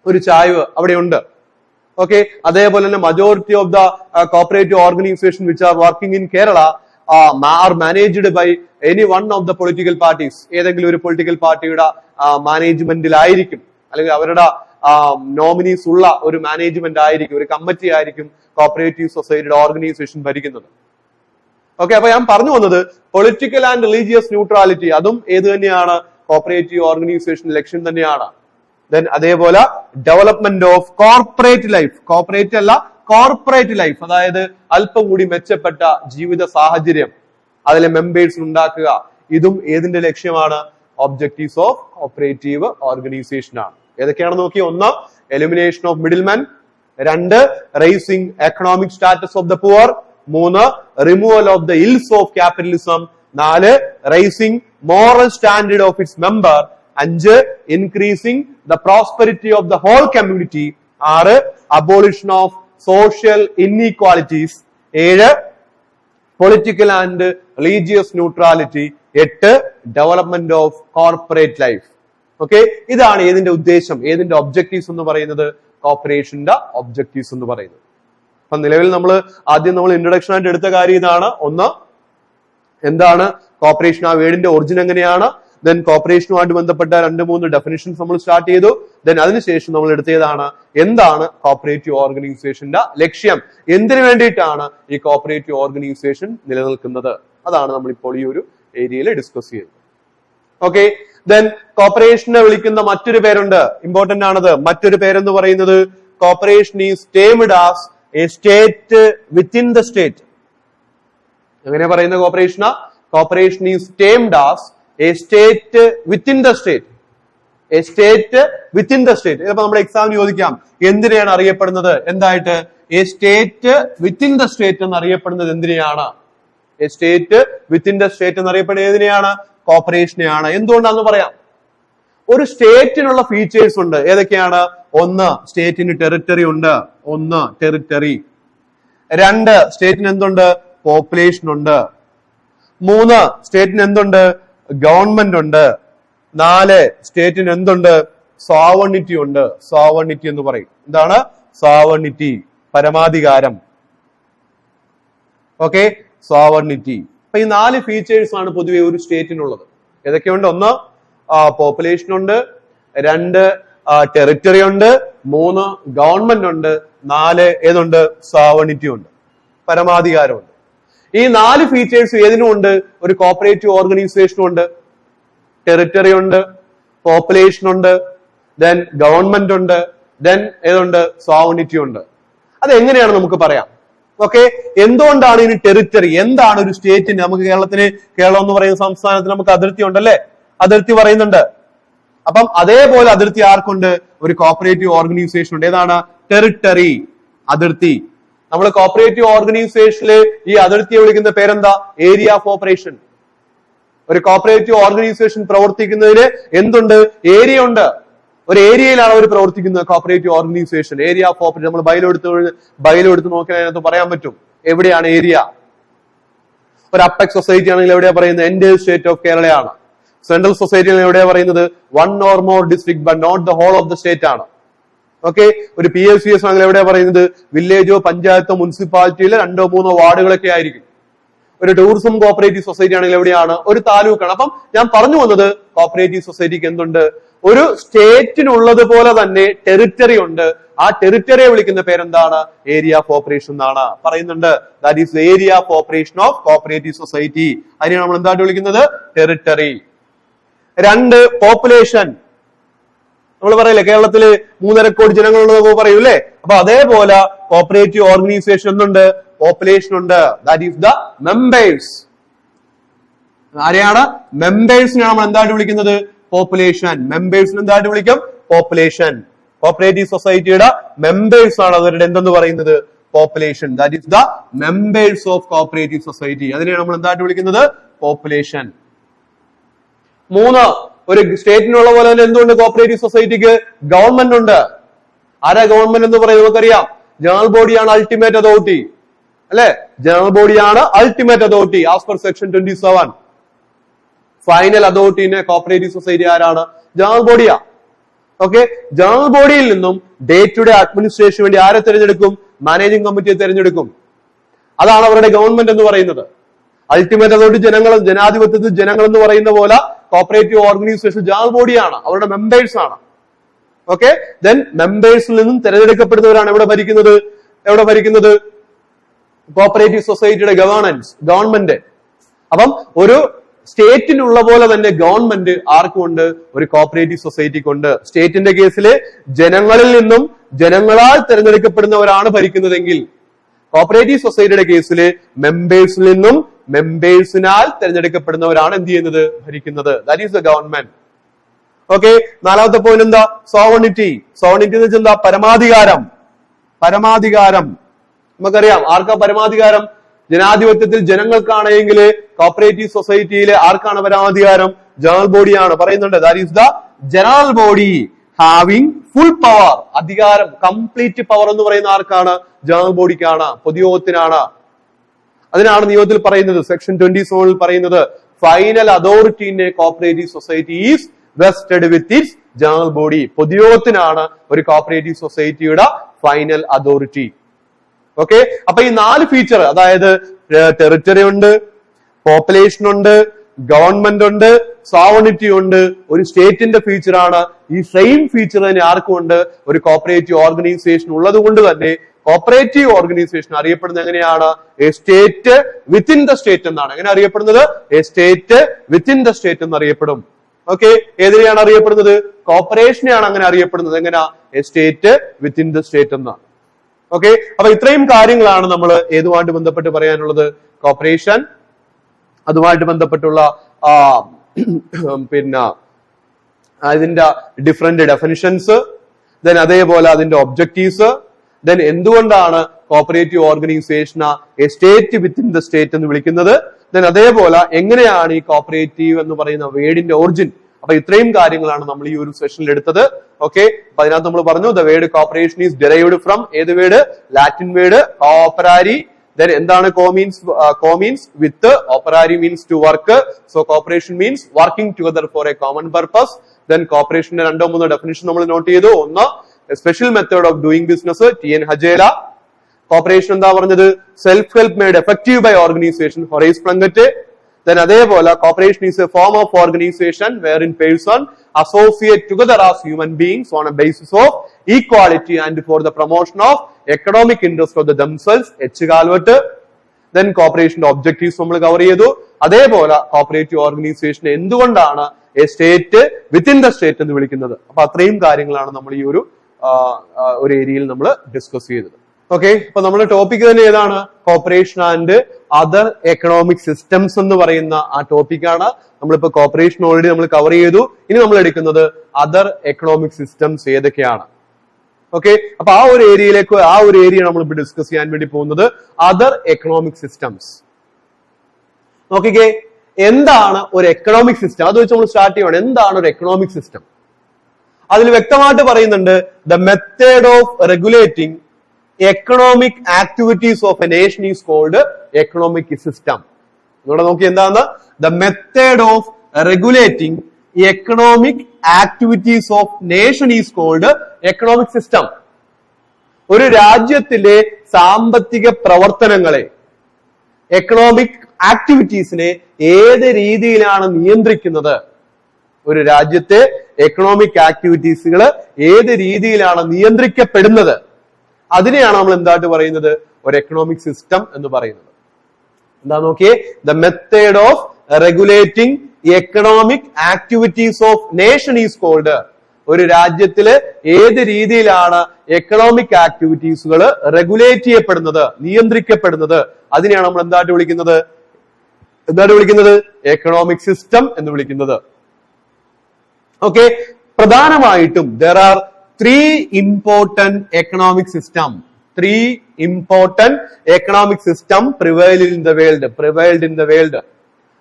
ഒരു ചായ്വ് അവിടെ ഉണ്ട്. ഓക്കെ, അതേപോലെ തന്നെ majority of the cooperative organisation which are working in Kerala are managed by any one of the political parties. ഏതെങ്കിലും ഒരു പൊളിറ്റിക്കൽ പാർട്ടിയുടെ മാനേജ്മെന്റിലായിരിക്കും, അല്ലെങ്കിൽ അവരുടെ നോമിനീസ് ഉള്ള ഒരു മാനേജ്മെന്റ് ആയിരിക്കും, ഒരു കമ്മിറ്റി ആയിരിക്കും കോപ്പറേറ്റീവ് സൊസൈറ്റിയുടെ ഓർഗനൈസേഷൻ ഭരിക്കുന്നത്. ഓക്കെ, അപ്പൊ ഞാൻ പറഞ്ഞു വന്നത് പൊളിറ്റിക്കൽ ആൻഡ് റിലീജിയസ് ന്യൂട്രാലിറ്റി, അതും ഏത് തന്നെയാണ്? കോപ്പറേറ്റീവ് ഓർഗനൈസേഷൻ ലക്ഷ്യം തന്നെയാണ്. ദെൻ അതേപോലെ development of corporate life. Corporate അല്ല, കോർപ്പറേറ്റ് ലൈഫ്, അതായത് അല്പം കൂടി മെച്ചപ്പെട്ട ജീവിത സാഹചര്യം അതിലെ മെമ്പേഴ്സ് ഉണ്ടാക്കുക. ഇതും ഏതിന്റെ ലക്ഷ്യമാണ്? ഒബ്ജക്റ്റീവ്സ് ഓഫ് കോപ്പറേറ്റീവ് ഓർഗനൈസേഷൻ ആണ്. ഏതൊക്കെയാണെന്ന് നോക്കി. 1 elimination of middlemen, 2 rising economic status of the poor, 3 removal of the ills of capitalism, 4 rising moral standard of its member, 5 increasing the prosperity of the whole community, 6 abolition of social inequalities, 7 political and religious neutrality, 8 development of corporate life. Okay, ഇതാണ് ഏതിന്റെ ഉദ്ദേശം, ഏതിന്റെ objectives എന്ന് പറയുന്നത്, കോർപ്പറേഷന്റെ objectives എന്ന് പറയുന്നത്. അപ്പൊ നിലവിൽ ആദ്യം നമ്മൾ ഇൻട്രൊഡക്ഷൻ ആയിട്ട് എടുത്ത കാര്യം ഇതാണ്. ഒന്ന്, എന്താണ് കോർപ്പറേഷൻ, ആ വേർഡിന്റെ ഒറിജിൻ എങ്ങനെയാണ്, ദെൻ കോർപ്പറേഷനുമായിട്ട് ബന്ധപ്പെട്ട 2-3 ഡെഫിനിഷൻസ് നമ്മൾ സ്റ്റാർട്ട് ചെയ്തു. ദെൻ അതിനുശേഷം നമ്മൾ എടുത്തതാണ് എന്താണ് കോർപ്പറേറ്റീവ് ഓർഗനൈസേഷന്റെ ലക്ഷ്യം, എന്തിനു വേണ്ടിയിട്ടാണ് ഈ കോർപ്പറേറ്റീവ് ഓർഗനൈസേഷൻ നിലനിൽക്കുന്നത്, അതാണ് നമ്മൾ ഇപ്പോൾ ഈ ഒരു ഏരിയയിൽ ഡിസ്കസ് ചെയ്യുന്നത്. ഓക്കെ, ദെൻ കോർപ്പറേഷനെ വിളിക്കുന്ന മറ്റൊരു പേരുണ്ട്, ഇമ്പോർട്ടന്റ് ആണത്. മറ്റൊരു പേരെന്ന് പറയുന്നത് corporation is termed as a state within the state. എങ്ങനെയാ പറയുന്ന കോർപ്പറേഷനാ? Corporation is termed as a state within the state. A state within the state. ചിലപ്പോൾ നമ്മുടെ എക്സാമിന് ചോദിക്കാം എന്തിനെയാണ് അറിയപ്പെടുന്നത്, എന്തായിട്ട്? A state within the state എന്ന് അറിയപ്പെടുന്നത് എന്തിനെയാണ്? A state within the state എന്നറിയപ്പെടുന്നത് ഏതിനെയാണ്? കോർപ്പറേഷനെയാണ്. എന്തുകൊണ്ടാണെന്ന് പറയാം. ഒരു സ്റ്റേറ്റിനുള്ള ഫീച്ചേഴ്സ് ഉണ്ട്. ഏതൊക്കെയാണ്? 1 സ്റ്റേറ്റിന് ടെറിട്ടറി ഉണ്ട്. 1 ടെറിട്ടറി. 2 സ്റ്റേറ്റിന് എന്തുണ്ട്? പോപ്പുലേഷൻ ഉണ്ട്. 3 സ്റ്റേറ്റിന് എന്തുണ്ട്? ഗവൺമെന്റ് ഉണ്ട്. 4 സ്റ്റേറ്റിന് എന്തുണ്ട്? സോവർണിറ്റി ഉണ്ട്. സോവർണിറ്റി എന്ന് പറയും. എന്താണ് സോവർണിറ്റി? പരമാധികാരം. Okay, sovereignty. അപ്പൊ ഈ 4 ഫീച്ചേഴ്സ് ആണ് പൊതുവെ ഒരു സ്റ്റേറ്റിനുള്ളത്. ഏതൊക്കെയുണ്ട്? 1 പോപ്പുലേഷൻ ഉണ്ട്, 2 ടെറിട്ടറി ഉണ്ട്, 3 ഗവൺമെന്റ് ഉണ്ട്, 4 ഏതുണ്ട്? സോവർണിറ്റി ഉണ്ട്, പരമാധികാരമുണ്ട്. ഈ 4 ഫീച്ചേഴ്സ് ഏതിനും ഉണ്ട്? ഒരു കോർപ്പറേറ്റീവ് ഓർഗനൈസേഷനും ഉണ്ട്. ടെറിട്ടറി ഉണ്ട്, പോപ്പുലേഷൻ ഉണ്ട്, ദെൻ ഗവൺമെന്റ് ഉണ്ട്, ദെൻ ഏതുണ്ട്? സോവർണിറ്റി ഉണ്ട്. അതെങ്ങനെയാണ് നമുക്ക് പറയാം. ഓക്കെ, എന്തുകൊണ്ടാണ് ഇനി ടെറിട്ടറി? എന്താണ് ഒരു സ്റ്റേറ്റിന്? നമുക്ക് കേരളം എന്ന് പറയുന്ന സംസ്ഥാനത്തിന് നമുക്ക് അതിർത്തി ഉണ്ടല്ലേ, അതിർത്തി പറയുന്നുണ്ട്. അപ്പം അതേപോലെ അതിർത്തി ആർക്കുണ്ട്? ഒരു കോർപ്പറേറ്റീവ് ഓർഗനൈസേഷൻ ഉണ്ട്. ഏതാണ്? ടെറിട്ടറി, അതിർത്തി. നമ്മൾ കോർപ്പറേറ്റീവ് ഓർഗനൈസേഷനില് ഈ അതിർത്തിയെ വിളിക്കുന്ന പേരെന്താ? Area of operation. ഒരു കോർപ്പറേറ്റീവ് ഓർഗനൈസേഷൻ പ്രവർത്തിക്കുന്നതിന് എന്തുണ്ട്? ഏരിയ ഉണ്ട്. ഒരു ഏരിയയിലാണ് അവർ പ്രവർത്തിക്കുന്നത്. Corporative organisation area of operation. നമ്മൾ ബൈലെടുത്ത് നോക്കിയാൽ അതിനകത്ത് പറയാൻ പറ്റും എവിടെയാണ് ഏരിയ. ഒരു അപ്പെക്സ് സൊസൈറ്റി ആണെങ്കിൽ എവിടെയാ പറയുന്നത്? എൻ്റെ സ്റ്റേറ്റ് ഓഫ് കേരളയാണ്. സെൻട്രൽ സൊസൈറ്റി ആണെങ്കിൽ എവിടെയാ പറയുന്നത്? 1 or more district but not the whole of the state ആണ്. ഓക്കെ, ഒരു PLCS ആണെങ്കിൽ എവിടെയാ പറയുന്നത്? വില്ലേജോ പഞ്ചായത്തോ മുനിസിപ്പാലിറ്റിയിലെ 2-3 വാർഡുകളൊക്കെ ആയിരിക്കും. ഒരു ടൂറിസം കോപ്പറേറ്റീവ് സൊസൈറ്റി ആണെങ്കിൽ എവിടെയാണ്? ഒരു താലൂക്കാണ്. അപ്പം ഞാൻ പറഞ്ഞു വന്നത് കോപ്പറേറ്റീവ് സൊസൈറ്റിക്ക് എന്തുണ്ട്? ഒരു സ്റ്റേറ്റിനുള്ളത് പോലെ തന്നെ ടെറിട്ടറി ഉണ്ട്. ആ ടെറിട്ടറിയെ വിളിക്കുന്ന പേരെന്താണ്? ഏരിയ ഓഫ് ഓപ്പറേഷൻ എന്നാണ് പറയുന്നുണ്ട്. That is area of operation of cooperative society. അതിനെയാണ് നമ്മൾ എന്തായിട്ട് വിളിക്കുന്നത്? ടെറിട്ടറി. 2 പോപ്പുലേഷൻ. നമ്മൾ പറയില്ലേ കേരളത്തില് 3.5 കോടി ജനങ്ങളുള്ളത് പറയൂല്ലേ? അപ്പൊ അതേപോലെ കോപ്പറേറ്റീവ് ഓർഗനൈസേഷൻ എന്തുണ്ട്? പോപ്പുലേഷൻ ഉണ്ട്. That is the members. ആരെയാണ്? മെമ്പേഴ്സിനെയാണ് നമ്മൾ എന്തായിട്ട് വിളിക്കുന്നത്? പോപ്പുലേഷൻ. മെമ്പേഴ്സിന് എന്തായിട്ട് വിളിക്കും? പോപ്പുലേഷൻ. കോപ്പറേറ്റീവ് സൊസൈറ്റിയുടെ മെമ്പേഴ്സ് ആണ് അവരുടെ എന്തെന്ന് പറയുന്നത്? Population. That is the members of cooperative society. അതിനെയാണ് നമ്മൾ എന്തായിട്ട് വിളിക്കുന്നത്? പോപ്പുലേഷൻ. 3 ഒരു സ്റ്റേറ്റിനുള്ള പോലെ തന്നെ എന്തുകൊണ്ട് കോപ്പറേറ്റീവ് സൊസൈറ്റിക്ക്? ഗവൺമെന്റ് ഉണ്ട്. ആരാ ഗവൺമെന്റ് എന്ന് പറയുന്നത്? നമുക്കറിയാം ജനറൽ ബോഡിയാണ് അൾട്ടിമേറ്റ് അതോറിറ്റി അല്ലെ? ജനറൽ ബോഡിയാണ് ultimate authority as per section 27. Final അതോറിറ്റിനെ കോപ്പറേറ്റീവ് സൊസൈറ്റി ആരാണ്? ജനറൽ ബോഡിയാ. ഓക്കെ, ജനറൽ ബോഡിയിൽ നിന്നും ഡേ ടു ഡേ അഡ്മിനിസ്ട്രേഷന് വേണ്ടി ആരെ തിരഞ്ഞെടുക്കും? മാനേജിംഗ് കമ്മിറ്റിയെ തിരഞ്ഞെടുക്കും. അതാണ് അവരുടെ ഗവൺമെന്റ് എന്ന് പറയുന്നത്. അൾട്ടിമേറ്റ് അതോറിറ്റി ജനാധിപത്യത്തിൽ ജനങ്ങൾ എന്ന് പറയുന്ന പോലെ കോപ്പറേറ്റീവ് ഓർഗനൈസേഷൻ ജനറൽ ബോഡിയാണ്, അവരുടെ മെമ്പേഴ്സ് ആണ്. ഓക്കെ, ദെൻ മെമ്പേഴ്സിൽ നിന്നും തിരഞ്ഞെടുക്കപ്പെടുന്നവരാണ് എവിടെ ഭരിക്കുന്നത്? കോപ്പറേറ്റീവ് സൊസൈറ്റിയുടെ ഗവൺമെന്റ്. അപ്പം ഒരു സ്റ്റേറ്റിനുള്ള പോലെ തന്നെ ഗവൺമെന്റ് ആർക്കുണ്ട്? ഒരു കോപ്പറേറ്റീവ് സൊസൈറ്റിക്കുണ്ട്. സ്റ്റേറ്റിന്റെ കേസില് ജനങ്ങളിൽ നിന്നും ജനങ്ങളാൽ തിരഞ്ഞെടുക്കപ്പെടുന്നവരാണ് ഭരിക്കുന്നതെങ്കിൽ, കോപ്പറേറ്റീവ് സൊസൈറ്റിയുടെ കേസിൽ മെമ്പേഴ്സിൽ നിന്നും മെമ്പേഴ്സിനാൽ തിരഞ്ഞെടുക്കപ്പെടുന്നവരാണ് എന്ത് ചെയ്യുന്നത്? ഭരിക്കുന്നത്. That is the government. Okay, 4ാമത്തെ പോയിന്റ് എന്താ? സോവർണിറ്റി. സോവർണിറ്റി എന്ന് വെച്ചാൽ എന്താ? പരമാധികാരം. നമുക്കറിയാം ആർക്കാ പരമാധികാരം? ജനാധിപത്യത്തിൽ ജനങ്ങൾക്കാണെങ്കിൽ കോപ്പറേറ്റീവ് സൊസൈറ്റിയിൽ ആർക്കാണ് പരമാധികാരം? ജനറൽ ബോഡിയാണ്. പറയുന്നുണ്ട് that is the general body having full power. അധികാരം, കംപ്ലീറ്റ് പവർ എന്ന് പറയുന്ന ആർക്കാണ്? ജനറൽ ബോഡിക്കാണ്, പൊതുയോഗത്തിനാണ്. അതിനാണ് നിയമത്തിൽ പറയുന്നത്, സെക്ഷൻ 27 പറയുന്നത് final authority in a cooperative society is vested with its general body. പൊതുയോഗത്തിനാണ് ഒരു കോപ്പറേറ്റീവ് സൊസൈറ്റിയുടെ ഫൈനൽ അതോറിറ്റി. ഓക്കെ, അപ്പൊ ഈ 4 ഫീച്ചർ, അതായത് ടെറിട്ടറി ഉണ്ട്, പോപ്പുലേഷൻ ഉണ്ട്, ഗവൺമെന്റ് ഉണ്ട്, സോവറിനിറ്റി ഉണ്ട്, ഒരു സ്റ്റേറ്റിന്റെ ഫീച്ചറാണ്. ഈ സെയിം ഫീച്ചർ തന്നെ ആർക്കും ഉണ്ട്? ഒരു കോപ്പറേറ്റീവ് ഓർഗനൈസേഷൻ ഉള്ളത് കൊണ്ട് തന്നെ കോപ്പറേറ്റീവ് ഓർഗനൈസേഷൻ അറിയപ്പെടുന്നത് എങ്ങനെയാണ്? A state within the state എന്നാണ്. എങ്ങനെ അറിയപ്പെടുന്നത്? A state within the state എന്ന് അറിയപ്പെടും. ഓക്കെ, ഏതിനെയാണ് അറിയപ്പെടുന്നത്? കോപ്പറേഷനെയാണ് അങ്ങനെ അറിയപ്പെടുന്നത്. എങ്ങനെയാ? A state within the state എന്നാണ്. ഓക്കെ, അപ്പൊ ഇത്രയും കാര്യങ്ങളാണ് നമ്മൾ ഏതുമായിട്ട് ബന്ധപ്പെട്ട് പറയാനുള്ളത്? കോപ്പറേഷൻ, അതുമായിട്ട് ബന്ധപ്പെട്ടുള്ള പിന്നെ അതിന്റെ ഡിഫറെന്റ് ഡെഫിനിഷൻസ്, ദെൻ അതേപോലെ അതിന്റെ ഒബ്ജക്റ്റീവ്സ്, ദെൻ എന്തുകൊണ്ടാണ് cooperative organisation A state within the state എന്ന് വിളിക്കുന്നത്, ദെൻ അതേപോലെ എങ്ങനെയാണ് ഈ കോപ്പറേറ്റീവ് എന്ന് പറയുന്ന വേർഡിന്റെ ഒറിജിൻ. അപ്പൊ ഇത്രയും കാര്യങ്ങളാണ് നമ്മൾ ഈ ഒരു സെഷനിൽ എടുത്തത്. ഓക്കെ, അപ്പൊ അതിനകത്ത് നമ്മൾ പറഞ്ഞു the word cooperation is derived from ഏത് വേർഡ്? ലാറ്റിൻ വേർഡ് കോപ്പറാരി. Then എന്താണ് co means with, operari means to work, so cooperation means working together for a common purpose. Then cooperation രണ്ടോ മൂന്നോ ഡെഫിനിഷൻ നമ്മൾ നോട്ട് ചെയ്തു. ഒന്ന്, special method of doing business, TN Hajela. Cooperation എന്താ പറഞ്ഞത്? Self help made effective by organisation, Horace Plunkett. Then അതേപോലെ cooperation is a form of organization wherein person associate together as human beings on a basis of equality and for the promotion of economic interest of themselves. H. Calvert. Then cooperation objectives നമ്മൾ cover ചെയ്തു. അതേപോലെ cooperative organisation എന്തുകൊണ്ടാണ് A state within the state എന്ന് വിളിക്കുന്നത്. അപ്പൊ അത്രയും കാര്യങ്ങളാണ് നമ്മൾ ഈ ഒരു ഏരിയയിൽ നമ്മൾ ഡിസ്കസ് ചെയ്തത്. ഓക്കെ, അപ്പൊ നമ്മുടെ ടോപ്പിക് തന്നെ ഏതാണ്? Cooperation and other economic systems എന്ന് പറയുന്ന ആ ടോപ്പിക്കാണ്. നമ്മളിപ്പോ കോപ്പറേഷൻ ഓൾറെഡി നമ്മൾ കവർ ചെയ്തു. ഇനി നമ്മൾ എടുക്കുന്നത് അതർ എക്കണോമിക് സിസ്റ്റംസ് ഏതൊക്കെയാണ്. ഓക്കെ, അപ്പൊ ആ ഒരു ഏരിയ നമ്മൾ ഇപ്പൊ ഡിസ്കസ് ചെയ്യാൻ വേണ്ടി പോകുന്നത് അതർ എക്കണോമിക് സിസ്റ്റംസ്. നോക്കിക്കേ, എന്താണ് ഒരു എക്കണോമിക് സിസ്റ്റം? അത് വെച്ച് നമ്മൾ സ്റ്റാർട്ട് ചെയ്യണം. എന്താണ് ഒരു എക്കണോമിക് സിസ്റ്റം? അതിൽ വ്യക്തമായിട്ട് പറയുന്നുണ്ട് the method of regulating economic activities of a nation is called economic system. ഇവിടെ നോക്കി എന്താണ്? The method of regulating economic activities of nation is called economic system. ഒരു രാജ്യത്തിലെ സാമ്പത്തിക പ്രവർത്തനങ്ങളെ, എക്കണോമിക് ആക്ടിവിറ്റീസിനെ ഏത് രീതിയിലാണ് നിയന്ത്രിക്കുന്നത്? ഒരു രാജ്യത്തെ എക്കണോമിക് ആക്ടിവിറ്റീസുകൾ ഏത് രീതിയിലാണ് നിയന്ത്രിക്കപ്പെടുന്നത്? അതിനെയാണ് നമ്മൾ എന്തായിട്ട് പറയുന്നത്? ഒരു എക്കണോമിക് സിസ്റ്റം എന്ന് പറയുന്നത്. എന്താ നോക്കിയേ? The method of regulating economic activities of nation is called. ഒരു രാജ്യത്തില് ഏത് രീതിയിലാണ് എക്കണോമിക് ആക്ടിവിറ്റീസുകൾ റെഗുലേറ്റ് ചെയ്യപ്പെടുന്നത്, നിയന്ത്രിക്കപ്പെടുന്നത്, അതിനെയാണ് നമ്മൾ എന്തായിട്ട് വിളിക്കുന്നത്? എക്കണോമിക് സിസ്റ്റം എന്ന് വിളിക്കുന്നത്. ഓക്കെ, പ്രധാനമായിട്ടും there are three important economic system prevailed in the world.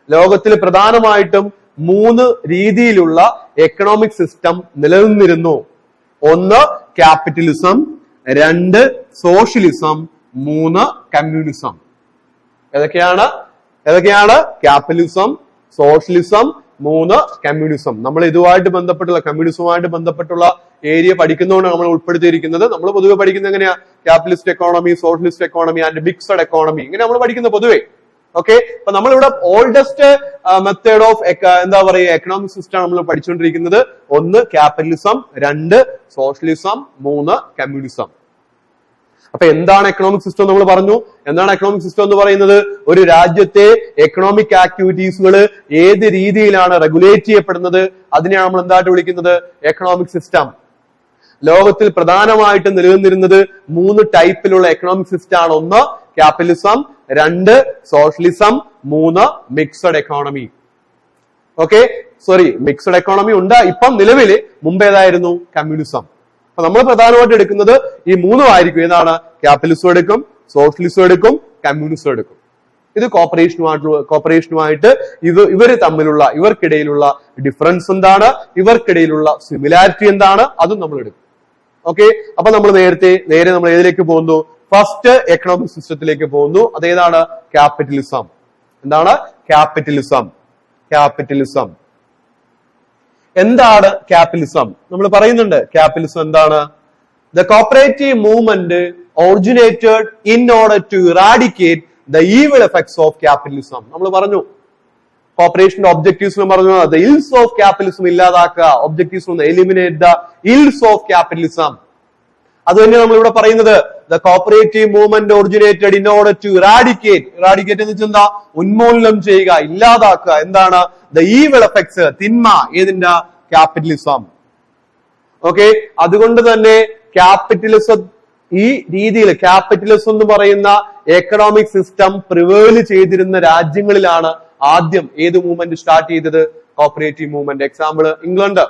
ലോകത്തിൽ പ്രധാനമായിട്ടും 3 രീതിയിലുള്ള എക്കണോമിക് സിസ്റ്റം നിലനിന്നിരുന്നു. ഒന്ന് ക്യാപിറ്റലിസം, 2 സോഷ്യലിസം, 3 കമ്മ്യൂണിസം. ഏതൊക്കെയാണ്? Capitalism, socialism, 3 communism. നമ്മൾ ഇതുമായിട്ട് ബന്ധപ്പെട്ടുള്ള കമ്മ്യൂണിസവുമായിട്ട് ബന്ധപ്പെട്ടുള്ള ഏരിയ പഠിക്കുന്നതുകൊണ്ട് നമ്മൾ ഉൾപ്പെടുത്തിയിരിക്കുന്നത്. നമ്മൾ പൊതുവെ പഠിക്കുന്നത് എങ്ങനെയാ? Capitalist economy, socialist economy and mixed economy, ഇങ്ങനെ നമ്മൾ പഠിക്കുന്നത് പൊതുവെ. ഓക്കെ, അപ്പൊ നമ്മളിവിടെ ഓൾഡസ്റ്റ് മെത്തേഡ് ഓഫ് എന്താ പറയുക എക്കണോമിക് സിസ്റ്റം നമ്മൾ പഠിച്ചുകൊണ്ടിരിക്കുന്നത്. 1 ക്യാപിറ്റലിസം, 2 സോഷ്യലിസം, 3 കമ്മ്യൂണിസം. അപ്പൊ എന്താണ് എക്കണോമിക് സിസ്റ്റം നമ്മൾ പറഞ്ഞു. എന്താണ് എക്കണോമിക് സിസ്റ്റം എന്ന് പറയുന്നത്? ഒരു രാജ്യത്തെ എക്കണോമിക് ആക്ടിവിറ്റീസുകൾ ഏത് രീതിയിലാണ് റെഗുലേറ്റ് ചെയ്യപ്പെടുന്നത്, അതിനെയാണ് നമ്മൾ എന്തായിട്ട് വിളിക്കുന്നത്? Economic system. ലോകത്തിൽ പ്രധാനമായിട്ട് നിലനിന്നിരുന്നത് 3 ടൈപ്പിലുള്ള എക്കണോമിക് സിസ്റ്റം ആണ്. 1 capitalism, 2 socialism, 3 mixed economy. Okay, mixed economy ഉണ്ട് ഇപ്പം നിലവില്. മുമ്പ് ഏതായിരുന്നു? കമ്മ്യൂണിസം. അപ്പൊ നമ്മൾ പ്രധാനമായിട്ട് എടുക്കുന്നത് ഈ 3 ആയിരിക്കും. ഏതാണ്? ക്യാപിറ്റലിസം എടുക്കും, സോഷ്യലിസം എടുക്കും, കമ്മ്യൂണിസം എടുക്കും. ഇത് കോപ്പറേഷനുമായിട്ട് ഇവർ തമ്മിലുള്ള ഇവർക്കിടയിലുള്ള ഡിഫറൻസ് എന്താണ്, ഇവർക്കിടയിലുള്ള സിമിലാരിറ്റി എന്താണ്, അതും നമ്മൾ എടുക്കും. ഓക്കെ, അപ്പൊ നമ്മൾ നേരെ നമ്മൾ ഏതിലേക്ക് പോകുന്നു? ഫസ്റ്റ് എക്കണോമിക് സിസ്റ്റത്തിലേക്ക് പോകുന്നു. അതേതാണ്? ക്യാപിറ്റലിസം. എന്താണ് ക്യാപിറ്റലിസം? ക്യാപിറ്റലിസം എന്താണ്? ക്യാപിറ്റലിസം നമ്മൾ പറയുന്നുണ്ട്. ക്യാപിറ്റലിസം എന്താണ്? The cooperative movement originated in order to eradicate the evil effects of capitalism. നമ്മൾ പറഞ്ഞു കോപ്പറേഷന്റെ ഒബ്ജക്റ്റീവ്സ് പറഞ്ഞു, the ills of capitalism ഇല്ലാതാക്കുക, ഒബ്ജക്റ്റീവ്സ് ഒന്ന് eliminate the ills of capitalism. അത് തന്നെ നമ്മൾ ഇവിടെ പറയുന്നത് the cooperative movement originated in order to eradicate എന്ന് വെച്ചാൽ എന്താ? ഉന്മൂലനം ചെയ്യുക, ഇല്ലാതാക്കുക. എന്താണ്? the evil effects, തിന്മ ഏതിന്റെ? ക്യാപിറ്റലിസം. ഓക്കെ, അതുകൊണ്ട് തന്നെ ക്യാപിറ്റലിസം ഈ രീതിയിൽ ക്യാപിറ്റലിസം എന്ന് പറയുന്ന എക്കണോമിക് സിസ്റ്റം പ്രിവേല് ചെയ്തിരുന്ന രാജ്യങ്ങളിലാണ് ആദ്യം ഏത് മൂവ്മെന്റ് സ്റ്റാർട്ട് ചെയ്തത്? Cooperative movement. Example England.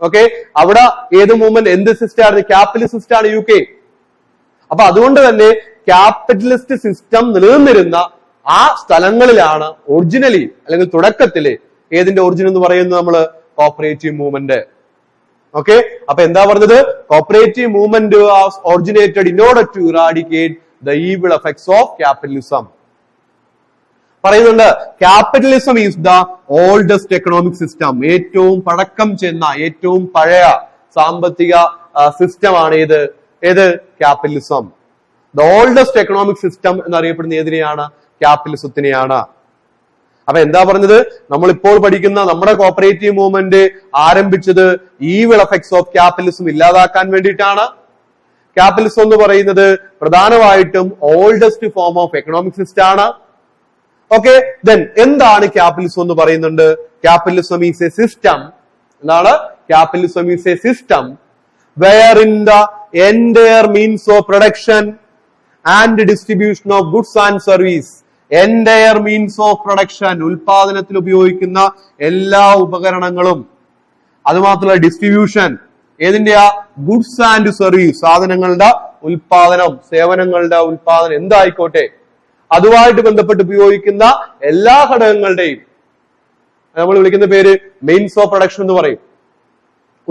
Okay, അവിടെ ഏത് മൂവ്മെന്റ്, എന്ത് സിസ്റ്റം ആയിരുന്നു? ക്യാപിറ്റലിസ്റ്റ് സിസ്റ്റം ആണ് UK. അപ്പൊ അതുകൊണ്ട് തന്നെ ക്യാപിറ്റലിസ്റ്റ് സിസ്റ്റം നിലനിന്നിരുന്ന ആ സ്ഥലങ്ങളിലാണ് ഒറിജിനലി അല്ലെങ്കിൽ തുടക്കത്തില് ഏതിന്റെ ഒറിജിൻ എന്ന് പറയുന്നത് നമ്മള് കോപ്പറേറ്റീവ് മൂവ്മെന്റ്. ഓക്കെ, അപ്പൊ എന്താ പറഞ്ഞത്? Cooperative movement was originated in order to eradicate the evil effects of capitalism. പറയുന്നുണ്ട് capitalism is the oldest economic system. ഏറ്റവും പഴക്കം ചെന്ന ഏറ്റവും പഴയ സാമ്പത്തിക സിസ്റ്റം ആണ് ഏത്? Capitalism. The oldest economic system എന്നറിയപ്പെടുന്ന ഏതിനെയാണ്? ക്യാപിറ്റലിസത്തിനെയാണ്. അപ്പൊ എന്താ പറഞ്ഞത്? നമ്മൾ ഇപ്പോൾ പഠിക്കുന്ന നമ്മുടെ കോപ്പറേറ്റീവ് മൂവ്മെന്റ് ആരംഭിച്ചത് ഈവിൾ എഫക്ട്സ് ഓഫ് ക്യാപിറ്റലിസം ഇല്ലാതാക്കാൻ വേണ്ടിയിട്ടാണ്. ക്യാപിറ്റലിസം എന്ന് പറയുന്നത് പ്രധാനമായിട്ടും oldest form of economic system ആണ്. ഓക്കെ, ദെൻ എന്താണ് ക്യാപിറ്റലിസം എന്ന് പറയുന്നുണ്ട്? Capitalism is a system. എന്താണ്? Capitalism is a system where in the entire means of production and distribution of goods and service. Entire means of production, ഉൽപാദനത്തിൽ ഉപയോഗിക്കുന്ന എല്ലാ ഉപകരണങ്ങളും, അതുമാത്രമല്ല ഡിസ്ട്രിബ്യൂഷൻ ഏതിന്റെയാ? ഗുഡ്സ് ആൻഡ് സർവീസ്, സാധനങ്ങളുടെ ഉൽപാദനം, സേവനങ്ങളുടെ ഉൽപാദനം എന്തായിക്കോട്ടെ, അതുമായിട്ട് ബന്ധപ്പെട്ട് ഉപയോഗിക്കുന്ന എല്ലാ ഘടകങ്ങളുടെയും നമ്മൾ വിളിക്കുന്ന പേര് മീൻസ് ഓഫ് പ്രൊഡക്ഷൻ എന്ന് പറയും.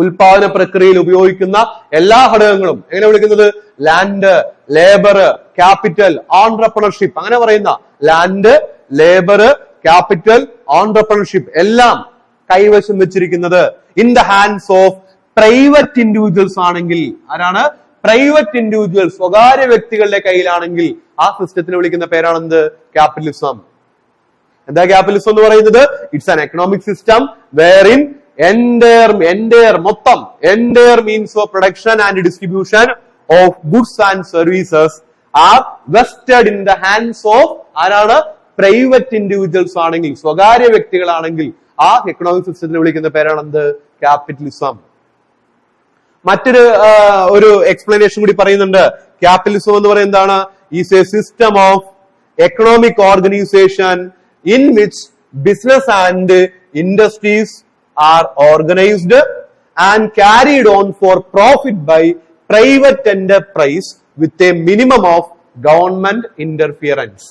ഉൽപാദന പ്രക്രിയയിൽ ഉപയോഗിക്കുന്ന എല്ലാ ഘടകങ്ങളും എങ്ങനെ വിളിക്കുന്നത്? ലാൻഡ്, ലേബർ, ക്യാപിറ്റൽ, ഓൺട്രപ്രണർഷിപ്പ്, അങ്ങനെ പറയുന്ന ലാൻഡ്, ലേബർ, ക്യാപിറ്റൽ, ഓൺട്രപ്രണർഷിപ്പ് എല്ലാം കൈവശം വെച്ചിരിക്കുന്നത് in the hands of private individuals ആണെങ്കിൽ, ആരാണ്? പ്രൈവറ്റ് ഇൻഡിവിജ്വൽസ്, സ്വകാര്യ വ്യക്തികളുടെ കയ്യിലാണെങ്കിൽ ആ സിസ്റ്റത്തിന് വിളിക്കുന്ന പേരാണെന്ത്? ക്യാപിറ്റലിസം. എന്താ ക്യാപിറ്റലിസം എന്ന് പറയുന്നത്? It's an economic system where in മൊത്തം means of production and distribution of goods and services are vested in the hands of ആരാണ്? പ്രൈവറ്റ് ഇൻഡിവിജ്വൽസ് ആണെങ്കിൽ, സ്വകാര്യ വ്യക്തികളാണെങ്കിൽ ആ എക്കണോമിക് സിസ്റ്റത്തിന് വിളിക്കുന്ന പേരാണെന്ത്? ക്യാപിറ്റലിസം. ഒരു എക്സ്പ്ലനേഷൻ കൂടി പറയുന്നുണ്ട്. ക്യാപിറ്റലിസം എന്ന് പറയുന്നത് എന്താണ്? Is a system of economic organisation in which business and industries are organized and carried on for profit by private enterprise with a minimum of government interference.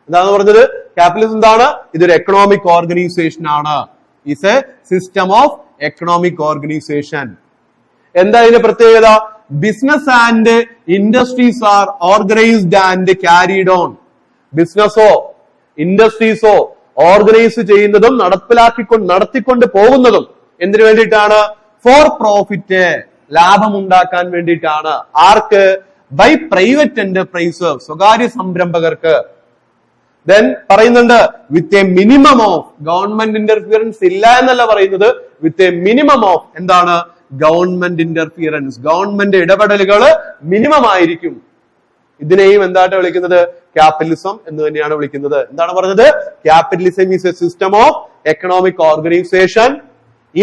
എന്താണ് പറഞ്ഞത്? ക്യാപിറ്റലിസം എന്താണ്? ഇതൊരു എക്കണോമിക് ഓർഗനൈസേഷൻ ആണ്. Is a system of economic organisation. എന്താ ഇതിന്റെ പ്രത്യേകത? Business and industries are organised and carried on. ബിസിനസ്സോ ഇൻഡസ്ട്രീസോ ഓർഗനൈസ് ചെയ്യുന്നതും നടത്തിക്കൊണ്ട് പോകുന്നതും എന്തിനു വേണ്ടിയിട്ടാണ്? ഫോർ പ്രോഫിറ്റ്, ലാഭം ഉണ്ടാക്കാൻ വേണ്ടിയിട്ടാണ്. ആർക്ക്? ബൈ പ്രൈവറ്റ് എന്റർപ്രൈസ്, സ്വകാര്യ സംരംഭകർക്ക്. ദെൻ പറയുന്നുണ്ട് വിത്ത് a minimum of government interference ഇല്ല എന്നല്ല പറയുന്നത്, വിത്ത് എ മിനിമം ഓഫ് എന്താണ്? ഗവൺമെന്റ് ഇന്റർഫിയറൻസ്, ഗവൺമെന്റ് ഇടപെടലുകൾ മിനിമം ആയിരിക്കും. ഇതിനെയും എന്തായിട്ട് വിളിക്കുന്നത്? ക്യാപിറ്റലിസം എന്ന് തന്നെയാണ് വിളിക്കുന്നത്. എന്താണ് പറഞ്ഞത്? Capitalism is a system of economic organisation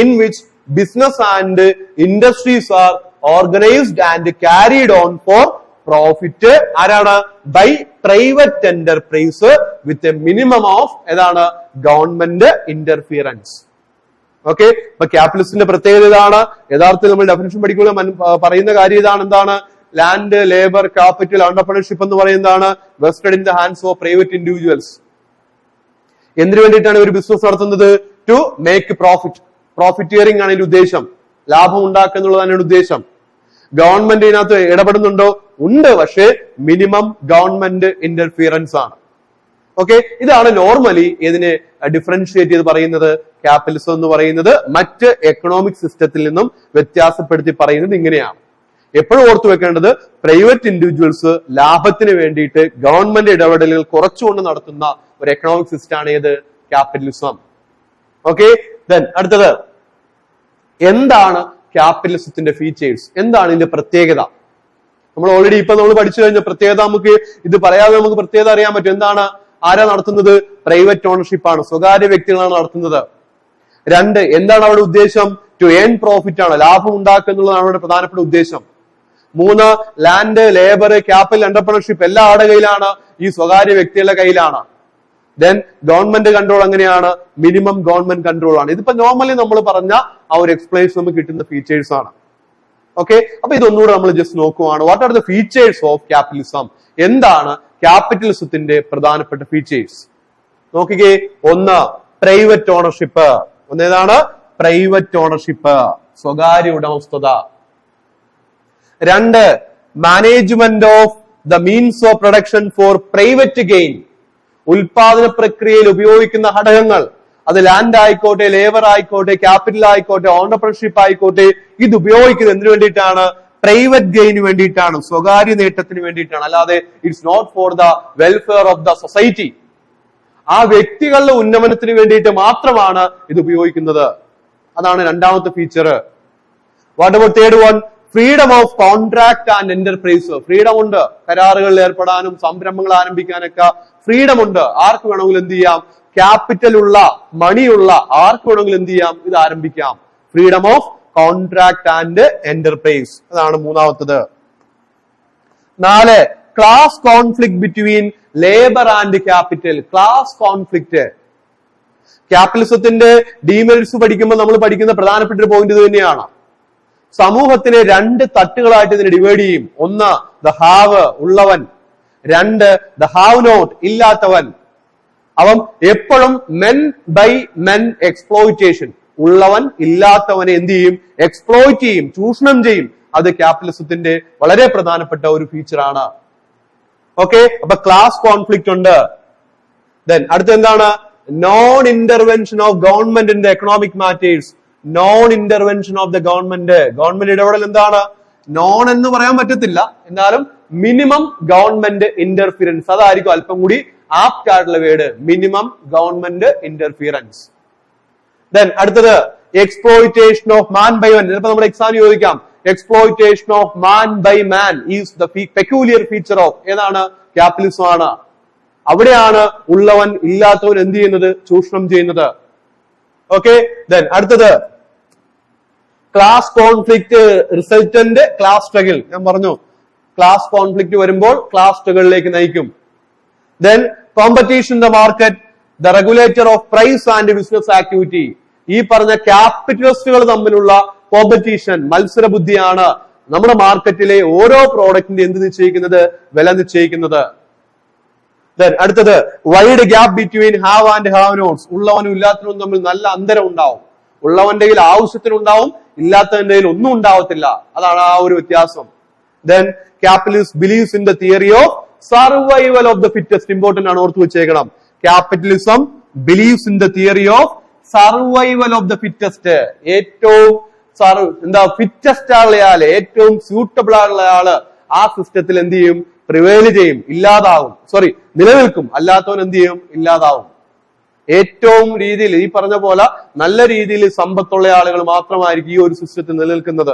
in which business and industries are organised and carried on for profit. ആരാണ്? By private enterprise with a minimum of ഏതാണ്? Government interference. ഓക്കെ, അപ്പൊ ക്യാപിറ്റലിസത്തിന്റെ പ്രത്യേകത ഇതാണ്. യഥാർത്ഥത്തിൽ നമ്മൾ ഡെഫിനിഷൻ പഠിക്കുമ്പോൾ പറയുന്ന കാര്യം ഇതാണ്. എന്താണ്? ലാൻഡ്, ലേബർ, ക്യാപിറ്റൽ, ഓൺട്രപ്രണർഷിപ്പ് എന്ന് പറയുന്നതാണ് vested in the hands of private individuals. എന്തിനു വേണ്ടിയിട്ടാണ് ഒരു ബിസിനസ് നടത്തുന്നത്? To make profit. പ്രോഫിറ്റിയറിംഗ് ആണ് ഇതിന്റെ ഉദ്ദേശം. ലാഭം ഉണ്ടാക്കുക എന്നുള്ളതാണ് ഉദ്ദേശം. ഗവൺമെന്റ് ഇതിനകത്ത് ഇടപെടുന്നുണ്ടോ? ഉണ്ട്, പക്ഷേ മിനിമം ഗവൺമെന്റ് ഇന്റർഫിയറൻസ് ആണ്. ഓക്കെ, ഇതാണ് നോർമലി ഇതിനെ ഡിഫറൻഷിയേറ്റ് ചെയ്ത് പറയുന്നത്. ക്യാപിറ്റലിസം എന്ന് പറയുന്നത് മറ്റ് എക്കണോമിക് സിസ്റ്റത്തിൽ നിന്നും വ്യത്യാസപ്പെടുത്തി പറയുന്നത് ഇങ്ങനെയാണ്. എപ്പോഴും ഓർത്തു വെക്കേണ്ടത്, പ്രൈവറ്റ് ഇൻഡിവിജ്വൽസ് ലാഭത്തിന് വേണ്ടിയിട്ട് ഗവൺമെന്റ് ഇടപെടലുകൾ കുറച്ചുകൊണ്ട് നടത്തുന്ന ഒരു എക്കണോമിക് സിസ്റ്റം ആണ് ഏത്? ക്യാപിറ്റലിസം. ഓക്കെ, ദെൻ അടുത്തത് എന്താണ് ക്യാപിറ്റലിസത്തിന്റെ ഫീച്ചേഴ്സ്? എന്താണ് ഇതിന്റെ പ്രത്യേകത? നമ്മൾ ഓൾറെഡി നമ്മൾ പഠിച്ചു കഴിഞ്ഞ പ്രത്യേകത നമുക്ക് ഇത് പറയാതെ നമുക്ക് പ്രത്യേകത അറിയാൻ പറ്റും. എന്താണ്? ആരാ നടത്തുന്നത്? പ്രൈവറ്റ് ഓണർഷിപ്പ് ആണ്, സ്വകാര്യ വ്യക്തികളാണ് നടത്തുന്നത്. 2, എന്താണ് അവിടെ ഉദ്ദേശം? ടു ഏൺ പ്രോഫിറ്റ് ആണ്, ലാഭം ഉണ്ടാക്കുക എന്നുള്ളതാണ് അവിടെ പ്രധാനപ്പെട്ട ഉദ്ദേശം. 3, ലാൻഡ്, ലേബർ, ക്യാപിറ്റൽ, എന്റർപ്രണർഷിപ്പ് എല്ലാം ആരുടെ കയ്യിലാണ്? ഈ സ്വകാര്യ വ്യക്തികളുടെ കയ്യിലാണ്. ദെൻ ഗവൺമെന്റ് കൺട്രോൾ എങ്ങനെയാണ്? മിനിമം ഗവൺമെന്റ് കൺട്രോൾ ആണ്. ഇതിപ്പോ നോർമലി നമ്മൾ പറഞ്ഞ ആ ഒരു എക്സ്പ്ലനേഷൻ നമുക്ക് കിട്ടുന്ന ഫീച്ചേഴ്സ് ആണ്. ഓക്കെ, അപ്പൊ ഇതൊന്നുകൂടെ നമ്മൾ ജസ്റ്റ് നോക്കുവാണ്. What are the features of capitalism? എന്താണ് ക്യാപിറ്റലിസത്തിന്റെ പ്രധാനപ്പെട്ട ഫീച്ചേഴ്സ്? നോക്കിക്കേ. 1, പ്രൈവറ്റ് ഓണർഷിപ്പ്. ഏതാണ്? പ്രൈവറ്റ് ഓണർഷിപ്പ്, സ്വകാര്യ ഉടമസ്ഥത. 2, management of the means of production four private gain. ഉൽപാദന പ്രക്രിയയിൽ ഉപയോഗിക്കുന്ന ഘടകങ്ങൾ, അത് ലാൻഡ് ആയിക്കോട്ടെ, ലേബർ ആയിക്കോട്ടെ, ക്യാപിറ്റൽ ആയിക്കോട്ടെ, ഓണർഷിപ്പ് ആയിക്കോട്ടെ, ഇത് ഉപയോഗിക്കുന്നത് എന്തിനു വേണ്ടിയിട്ടാണ്? പ്രൈവറ്റ് ഗെയിന് വേണ്ടിയിട്ടാണ്, സ്വകാര്യ നേട്ടത്തിന് വേണ്ടിയിട്ടാണ്. അല്ലാതെ it's not for the welfare of the society. ആ വ്യക്തികളുടെ ഉന്നമനത്തിന് വേണ്ടിയിട്ട് മാത്രമാണ് ഇത് ഉപയോഗിക്കുന്നത്. അതാണ് രണ്ടാമത്തെ feature. What about third one? Freedom of contract and enterprise. Freedom ഉണ്ട്, കരാറുകളിൽ ഏർപ്പെടാനും സംരംഭങ്ങൾ ആരംഭിക്കാനൊക്കെ ഫ്രീഡം ഉണ്ട്. ആർക്ക് വേണമെങ്കിലും എന്ത് ചെയ്യാം? ക്യാപിറ്റൽ ഉള്ള, മണിയുള്ള ആർക്ക് വേണമെങ്കിലും എന്ത് ചെയ്യാം? ഇത് ആരംഭിക്കാം. Freedom of contract and enterprise. അതാണ് മൂന്നാമത്തത്. 4, class conflict between labour and capital. Class conflict. ക്യാപിറ്റലിസത്തിന്റെ ഡീമെറിറ്റ്സ് പഠിക്കുമ്പോൾ നമ്മൾ പഠിക്കുന്ന പ്രധാനപ്പെട്ട ഒരു പോയിന്റ് ഇത് തന്നെയാണ്. സമൂഹത്തിനെ 2 തട്ടുകളായിട്ട് ഇതിനെ ഡിവൈഡ് ചെയ്യും. 1, ദ ഹാവ്, ഉള്ളവൻ. 2, ദ ഹാവ് നോട്ട്, ഇല്ലാത്തവൻ. അവൻ എപ്പോഴും മെൻ ബൈ മെൻ എക്സ്പ്ലോയിറ്റേഷൻ. ഉള്ളവൻ ഇല്ലാത്തവനെ എന്ത് ചെയ്യും? എക്സ്പ്ലോയിറ്റ് ചെയ്യും, ചൂഷണം ചെയ്യും. അത് ക്യാപിറ്റലിസത്തിന്റെ വളരെ പ്രധാനപ്പെട്ട ഒരു ഫീച്ചറാണ്. ഓക്കെ, അപ്പൊ ക്ലാസ് കോൺഫ്ലിക്റ്റ് ഉണ്ട്. ദെൻ അടുത്ത എന്താണ്? Non intervention of government in the economic matters. Non intervention of the government. Government ഇടപെടൽ എന്താണ്? നോൺ എന്ന് പറയാൻ പറ്റത്തില്ല, എന്നാലും മിനിമം ഗവൺമെന്റ് ഇന്റർഫിയറൻസ്. അതായിരിക്കും അല്പം കൂടി ആപ്റ്റ് ആയിട്ടുള്ള word. Minimum government interference. Then അടുത്തത് exploitation of man by man. ചിലപ്പോൾ നമ്മുടെ എക്സാം ചോദിക്കാം, exploitation of man by man is the peculiar feature of ഏതാണ്? ക്യാപിറ്റലിസം ആണ്. അവിടെയാണ് ഉള്ളവൻ ഇല്ലാത്തവൻ എന്ത് ചെയ്യുന്നത്? ചൂഷണം ചെയ്യുന്നത്. ഓക്കെ, ദെൻ അടുത്തത് class conflict resultant class struggle. ഞാൻ പറഞ്ഞു, ക്ലാസ് കോൺഫ്ലിക്ട് വരുമ്പോൾ ക്ലാസ് സ്ട്രഗിളിലേക്ക് നയിക്കും. Then competition in the market, the regulator of price and business activity. ഈ പറഞ്ഞ ക്യാപിറ്റലിസ്റ്റുകൾ തമ്മിലുള്ള കോമ്പറ്റീഷൻ, മത്സര ബുദ്ധിയാണ് നമ്മുടെ മാർക്കറ്റിലെ ഓരോ പ്രോഡക്റ്റിന്റെ എന്ത് നിശ്ചയിക്കുന്നത്? വില നിശ്ചയിക്കുന്നത്. അടുത്തത് wide gap between have and have nots. ഉള്ളവനും ഇല്ലാത്തവനും തമ്മിൽ നല്ല അന്തരം ഉണ്ടാവും. ഉള്ളവന്റെ കയ്യിൽ ആവശ്യത്തിനുണ്ടാവും, ഇല്ലാത്തവന്റെ കയ്യിൽ ഒന്നും ഉണ്ടാവത്തില്ല. അതാണ് ആ ഒരു വ്യത്യാസം. Then capitalist believes in the theory of survival of the fittest. Important ആണ്, ഓർത്ത് വെച്ചേക്കണം. Capitalism believes in the theory of survival of the fittest. ഏറ്റവും ഫിറ്റസ്റ്റ് ആളുള്ള ആള്, ഏറ്റവും സ്യൂട്ടബിൾ ആളുള്ള ആള് ആ സിസ്റ്റത്തിൽ എന്ത് ചെയ്യും? പ്രിവെയിൽ ചെയ്യും, ഇല്ലാതാവും. നിലനിൽക്കും. അല്ലാത്തവൻ എന്ത് ചെയ്യും? ഇല്ലാതാവും. ഏറ്റവും രീതിയിൽ ഈ പറഞ്ഞ പോലെ നല്ല രീതിയിൽ സമ്പത്തുള്ള ആളുകൾ മാത്രമായിരിക്കും ഈ ഒരു സിസ്റ്റത്തിൽ നിലനിൽക്കുന്നത്.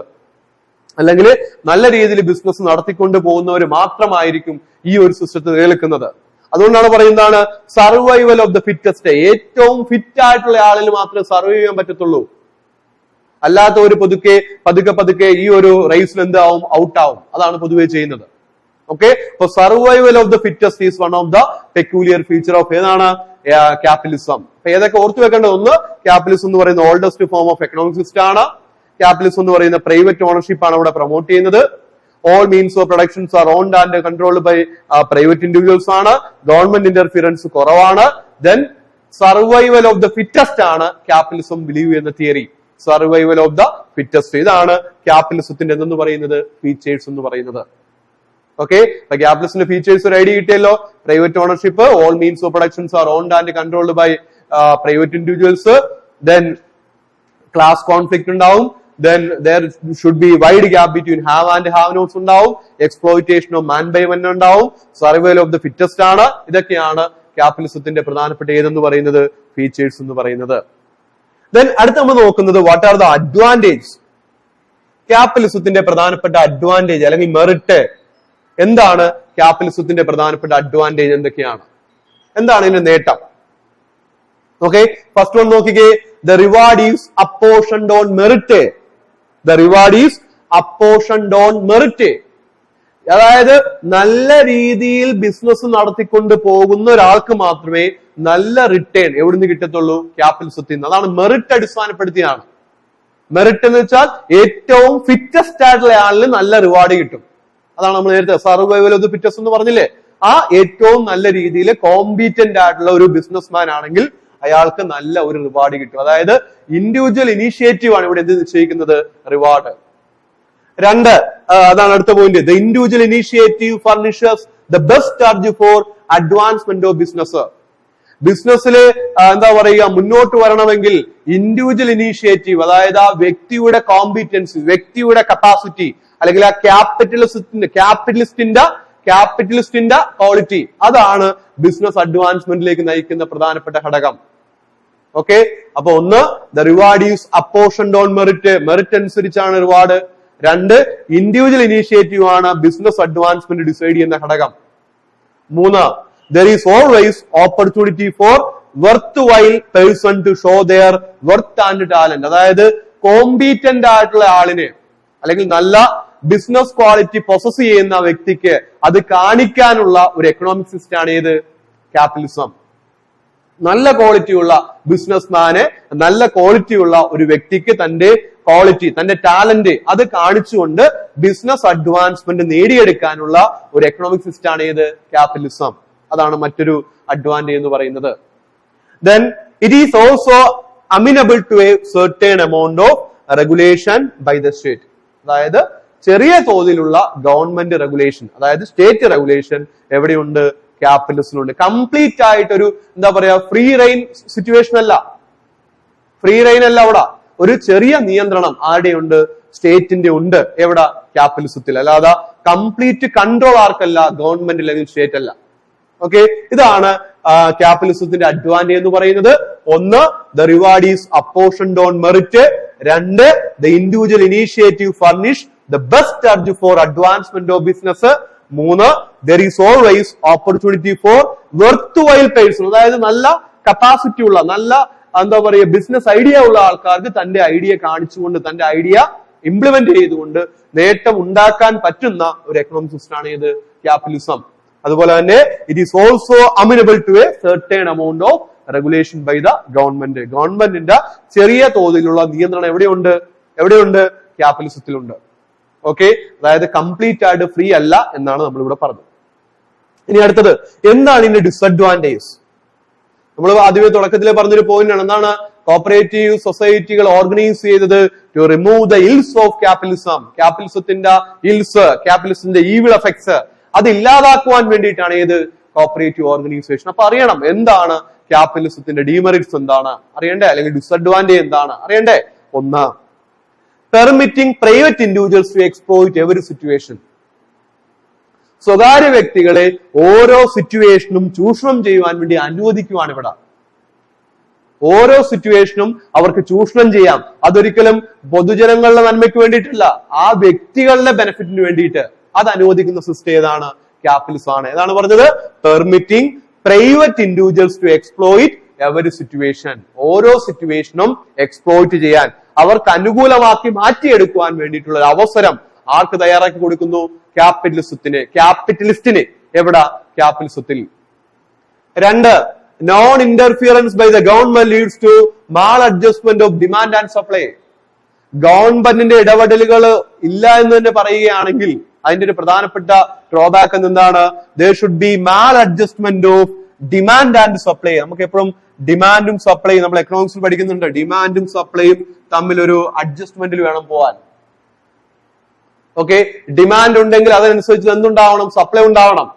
അല്ലെങ്കിൽ നല്ല രീതിയിൽ ബിസിനസ് നടത്തിക്കൊണ്ട് പോകുന്നവർ മാത്രമായിരിക്കും ഈ ഒരു സിസ്റ്റത്തിൽ നിലനിൽക്കുന്നത്. അതുകൊണ്ടാണ് പറയുന്നതാണ് സർവൈവൽ ഓഫ് ദ ഫിറ്റസ്റ്റ്. ഏറ്റവും ഫിറ്റ് ആയിട്ടുള്ള ആളിൽ മാത്രമേ സർവൈവ് ചെയ്യാൻ പറ്റത്തുള്ളൂ. അല്ലാത്ത ഒരു പതുക്കെ ഈ ഒരു റേസിൽ എന്താവും? ഔട്ടാവും. അതാണ് പൊതുവെ ചെയ്യുന്നത്. ഓക്കെ, അപ്പൊ survival of the fittest is one of the peculiar feature of ഏതാണ്? ക്യാപിറ്റലിസം. അപ്പൊ ഏതൊക്കെ ഓർത്തു വെക്കേണ്ടത്? 1, ക്യാപിറ്റലിസം എന്ന് പറയുന്ന oldest form of economic system ആണ്. ക്യാപിറ്റലിസം എന്ന് പറയുന്ന പ്രൈവറ്റ് ഓണർഷിപ്പ് ആണ് ഇവിടെ പ്രൊമോട്ട് ചെയ്യുന്നത്. all means of productions are owned and controlled by private individuals ആണ്. ഗവൺമെന്റ് ഇന്റർഫിയറൻസ് കുറവാണ്. then survival of the fittest ആണ് ക്യാപിറ്റലിസം ബിലീവ് ചെയ്യുന്ന തിയറി. സർവൈവൽ ഓഫ് ദ ഫിറ്റസ്റ്റ്, ഇതാണ് ക്യാപിറ്റലിസത്തിന്റെ എന്തെന്ന് പറയുന്നത്, ഫീച്ചേഴ്സ് എന്ന് പറയുന്നത്. ഓക്കെ, അപ്പൊ ക്യാപിറ്റലിസത്തിന്റെ ഫീച്ചേഴ്സ് ഒരു ഐഡിയ കിട്ടിയല്ലോ. Private ownership, all means of productions are owned and controlled by private individuals, then class conflict ഉണ്ടാവും, then there should be wide gap between have and have nots ഉണ്ടാവും, exploitation of man by man ഉണ്ടാവും, survival of the fittest ആണ്. ഇതൊക്കെയാണ് ക്യാപിറ്റലിസത്തിന്റെ പ്രധാനപ്പെട്ട ഏതെന്ന് പറയുന്നത്, features എന്ന് പറയുന്നത്. then അടുത്ത നമ്മൾ നോക്കുന്നത് what are the advantage, ക്യാപിറ്റലിസത്തിന്റെ പ്രധാനപ്പെട്ട അഡ്വാൻറ്റേജ് അല്ലെങ്കിൽ മെറിറ്റ് എന്താണ്, ക്യാപിറ്റലിസത്തിന്റെ പ്രധാനപ്പെട്ട അഡ്വാൻറ്റേജ് എന്തൊക്കെയാണ്, എന്താണ് ഇതിന്റെ നേട്ടം. ഓക്കെ, ഫസ്റ്റ് വൺ നോക്കിക്കേ, the reward is apportioned on merit. The reward is apportioned on merit. അതായത് നല്ല രീതിയിൽ ബിസിനസ് നടത്തിക്കൊണ്ട് പോകുന്ന ഒരാൾക്ക് മാത്രമേ നല്ല റിട്ടേൺ എവിടുന്ന് കിട്ടത്തുള്ളൂ, ക്യാപിറ്റലിസത്തിൽ നിന്ന്. അതാണ് മെറിറ്റ് അടിസ്ഥാനപ്പെടുത്തിയാണ്. മെറിറ്റ് എന്ന് വെച്ചാൽ ഏറ്റവും ഫിറ്റസ്റ്റ് ആയിട്ടുള്ള ആളിന് നല്ല റിവാർഡ് കിട്ടും. അതാണ് നമ്മൾ നേരത്തെ സർവൈവൽ ഓഫ് ദി ഫിറ്റസ്റ്റ് എന്ന് പറഞ്ഞില്ലേ. ആ ഏറ്റവും നല്ല രീതിയിൽ കോമ്പീറ്റന്റ് ആയിട്ടുള്ള ഒരു ബിസിനസ്മാൻ ആണെങ്കിൽ അയാൾക്ക് നല്ല ഒരു റിവാർഡ് കിട്ടും. അതായത് ഇൻഡിവിജ്വൽ ഇനീഷ്യേറ്റീവ് ആണ് ഇവിടെ എന്ത് നിശ്ചയിക്കുന്നത്, റിവാർഡ്. രണ്ട്, അതാണ് അടുത്ത point, the individual initiative furnishes the best charge for advancement of business. ബിസിനസ്സിൽ എന്താ പറയുക, മുന്നോട്ട് വരണമെങ്കിൽ ഇൻഡിവിജ്വൽ ഇനീഷ്യേറ്റീവ്, അതായത് ആ വ്യക്തിയുടെ കോമ്പീറ്റൻസി, വ്യക്തിയുടെ കപ്പാസിറ്റി, അല്ലെങ്കിൽ ആ ക്യാപിറ്റലിസ്റ്റിന്റെ ക്വാളിറ്റി, അതാണ് ബിസിനസ് അഡ്വാൻസ്മെന്റിലേക്ക് നയിക്കുന്ന പ്രധാനപ്പെട്ട ഘടകം. ഓക്കെ, അപ്പൊ ഒന്ന്, the reward is apportioned on merit, merit അനുസരിച്ചാണ് റിവാർഡ്. രണ്ട്, ഇൻഡിവിജ്വൽ ഇനീഷ്യേറ്റീവ് ആണ് ബിസിനസ് അഡ്വാൻസ്മെന്റ് ഡിസൈഡ് ചെയ്യുന്ന ഘടകം. മൂന്ന്, there is always opportunity for worthwhile person to show their worth and talent. അതായത് കോമ്പീറ്റന്റ് ആയിട്ടുള്ള ആളിനെ അല്ലെങ്കിൽ നല്ല ബിസിനസ് ക്വാളിറ്റി പൊസസ് ചെയ്യുന്ന വ്യക്തിക്ക് അത് കാണിക്കാനുള്ള ഒരു എക്കണോമിക് സിസ്റ്റം ആണ് ഏത്, ക്യാപിറ്റലിസം. നല്ല ക്വാളിറ്റിയുള്ള ബിസിനസ്മാന്, നല്ല ക്വാളിറ്റിയുള്ള ഒരു വ്യക്തിക്ക് തന്റെ ക്വാളിറ്റി, തന്റെ ടാലന്റ് അത് കാണിച്ചുകൊണ്ട് ബിസിനസ് അഡ്വാൻസ്മെന്റ് നേടിയെടുക്കാനുള്ള ഒരു എക്കണോമിക് സിസ്റ്റം ആണ് ഏത്, ക്യാപിറ്റലിസം. അതാണ് മറ്റൊരു അഡ്വാൻറ്റേജ് എന്ന് പറയുന്നത്. then it is also amenable to a certain amount of regulation by the state. അതായത് ചെറിയ തോതിലുള്ള ഗവൺമെന്റ് റെഗുലേഷൻ, അതായത് സ്റ്റേറ്റ് റെഗുലേഷൻ എവിടെയുണ്ട്, ക്യാപിറ്റലിസത്തിലുണ്ട്. കംപ്ലീറ്റ് ആയിട്ടൊരു എന്താ പറയാ ഫ്രീ റെയിൻ സിറ്റുവേഷൻ അല്ല, അവിടെ ഒരു ചെറിയ നിയന്ത്രണം ആരുടെയുണ്ട്, സ്റ്റേറ്റിന്റെ ഉണ്ട്. എവിടെ, ക്യാപിറ്റലിസത്തിൽ. അല്ലാതെ കംപ്ലീറ്റ് കൺട്രോൾ ആർക്കല്ല, ഗവൺമെന്റ് അല്ലെങ്കിൽ സ്റ്റേറ്റ് അല്ല. ഓക്കെ, ഇതാണ് ക്യാപിറ്റലിസത്തിന്റെ അഡ്വാൻറ്റേജ് എന്ന് പറയുന്നത്. ഒന്ന്, the reward is apportioned on merit. രണ്ട്, the individual initiative furnish the best charge for advancement of business. മൂന്ന്, there is always opportunity for worthwhile person. അതായത് നല്ല കപ്പാസിറ്റി ഉള്ള, നല്ല എന്താ പറയുക ബിസിനസ് ഐഡിയ ഉള്ള ആൾക്കാർക്ക് തന്റെ ഐഡിയ കാണിച്ചുകൊണ്ട്, തന്റെ ഐഡിയ ഇംപ്ലിമെന്റ് ചെയ്തുകൊണ്ട് നേട്ടം ഉണ്ടാക്കാൻ പറ്റുന്ന ഒരു എക്കണോമിക് സിസ്റ്റം ആണ് ഏത്, ക്യാപിറ്റലിസം. അതുപോലെ തന്നെ it is also amenable to a certain amount of regulation by the government. ഗവൺമെന്റിന്റെ ചെറിയ തോതിലുള്ള നിയന്ത്രണം എവിടെയുണ്ട്, ക്യാപിറ്റലിസത്തിലുണ്ട്. ഓക്കെ, അതായത് കംപ്ലീറ്റ് ആയിട്ട് ഫ്രീ അല്ല എന്നാണ് നമ്മൾ ഇവിടെ പറഞ്ഞത്. ഇനി അടുത്തത്, എന്താണ് ഇതിന്റെ ഡിസഡ്വാൻറ്റേജ്? നമ്മൾ ആദ്യമേ തുടക്കത്തിലെ പറഞ്ഞൊരു പോയിന്റ് ആണ്, എന്താണ്, കോപ്പറേറ്റീവ് സൊസൈറ്റികൾ ഓർഗനൈസ് ചെയ്തത് to remove the ills of capitalism. ക്യാപിറ്റലിസത്തിന്റെ ഇൽസ്, ക്യാപിറ്റലിസത്തിന്റെ ഈവിൾ എഫക്ട്സ് അത് ഇല്ലാതാക്കുവാൻ വേണ്ടിയിട്ടാണ് ഏത്, കോപ്പറേറ്റീവ് ഓർഗനൈസേഷൻ. അപ്പൊ അറിയണം എന്താണ് ക്യാപിറ്റലിസത്തിന്റെ ഡീമെറിറ്റ്സ് എന്താണ് അറിയണ്ടേ, അല്ലെങ്കിൽ ഡിസഡ്വാൻറ്റേജ് എന്താണ് അറിയണ്ടേ. ഒന്ന്, permitting private individuals to exploit every situation. സ്വകാര്യ വ്യക്തികളെ ഓരോ സിറ്റുവേഷനും ചൂഷണം ചെയ്യുവാൻ വേണ്ടി അനുവദിക്കുവാണ് ഇവിടെ. ഓരോ സിറ്റുവേഷനും അവർക്ക് ചൂഷണം ചെയ്യാം. അതൊരിക്കലും പൊതുജനങ്ങളുടെ നന്മയ്ക്ക് വേണ്ടിയിട്ടല്ല, ആ വ്യക്തികളുടെ ബെനിഫിറ്റിന് വേണ്ടിയിട്ട് അത് അനുവദിക്കുന്ന സിസ്റ്റം ഏതാണ്, ക്യാപിറ്റലിസം ആണ്. ഏതാണ് പറഞ്ഞത്, permitting private individuals to exploit every situation. ഓരോ സിറ്റുവേഷനും എക്സ്പ്ലോയിറ്റ് ചെയ്യാൻ, അവർക്ക് അനുകൂലമാക്കി മാറ്റിയെടുക്കുവാൻ വേണ്ടിയിട്ടുള്ള ഒരു അവസരം ആർക്ക് തയ്യാറാക്കി കൊടുക്കുന്നു, ക്യാപിറ്റലിസ്റ്റിന്. എവിടെ, ക്യാപിറ്റലിസത്തിൽ. രണ്ട്, non interference by the government leads to maladjustment of demand and supply. ഗവൺമെന്റിന്റെ ഇടപെടലുകൾ ഇല്ല എന്ന് തന്നെ പറയുകയാണെങ്കിൽ അതിന്റെ ഒരു പ്രധാനപ്പെട്ട ഡ്രോബാക്ക് എന്താണ്? there should be maladjustment of demand and supply. നമുക്ക് എപ്പോഴും ഡിമാൻഡും സപ്ലൈയും നമ്മൾ എക്കണോമിക്സിൽ പഠിക്കുന്നുണ്ട്. ഡിമാൻഡും സപ്ലൈയും തമ്മിൽ ഒരു അഡ്ജസ്റ്റ്മെന്റിൽ വേണം പോവാൻ. ഓക്കെ, ഡിമാൻഡ് ഉണ്ടെങ്കിൽ അതനുസരിച്ച് എന്തുണ്ടാവണം? സപ്ലൈ ഉണ്ടാവണം.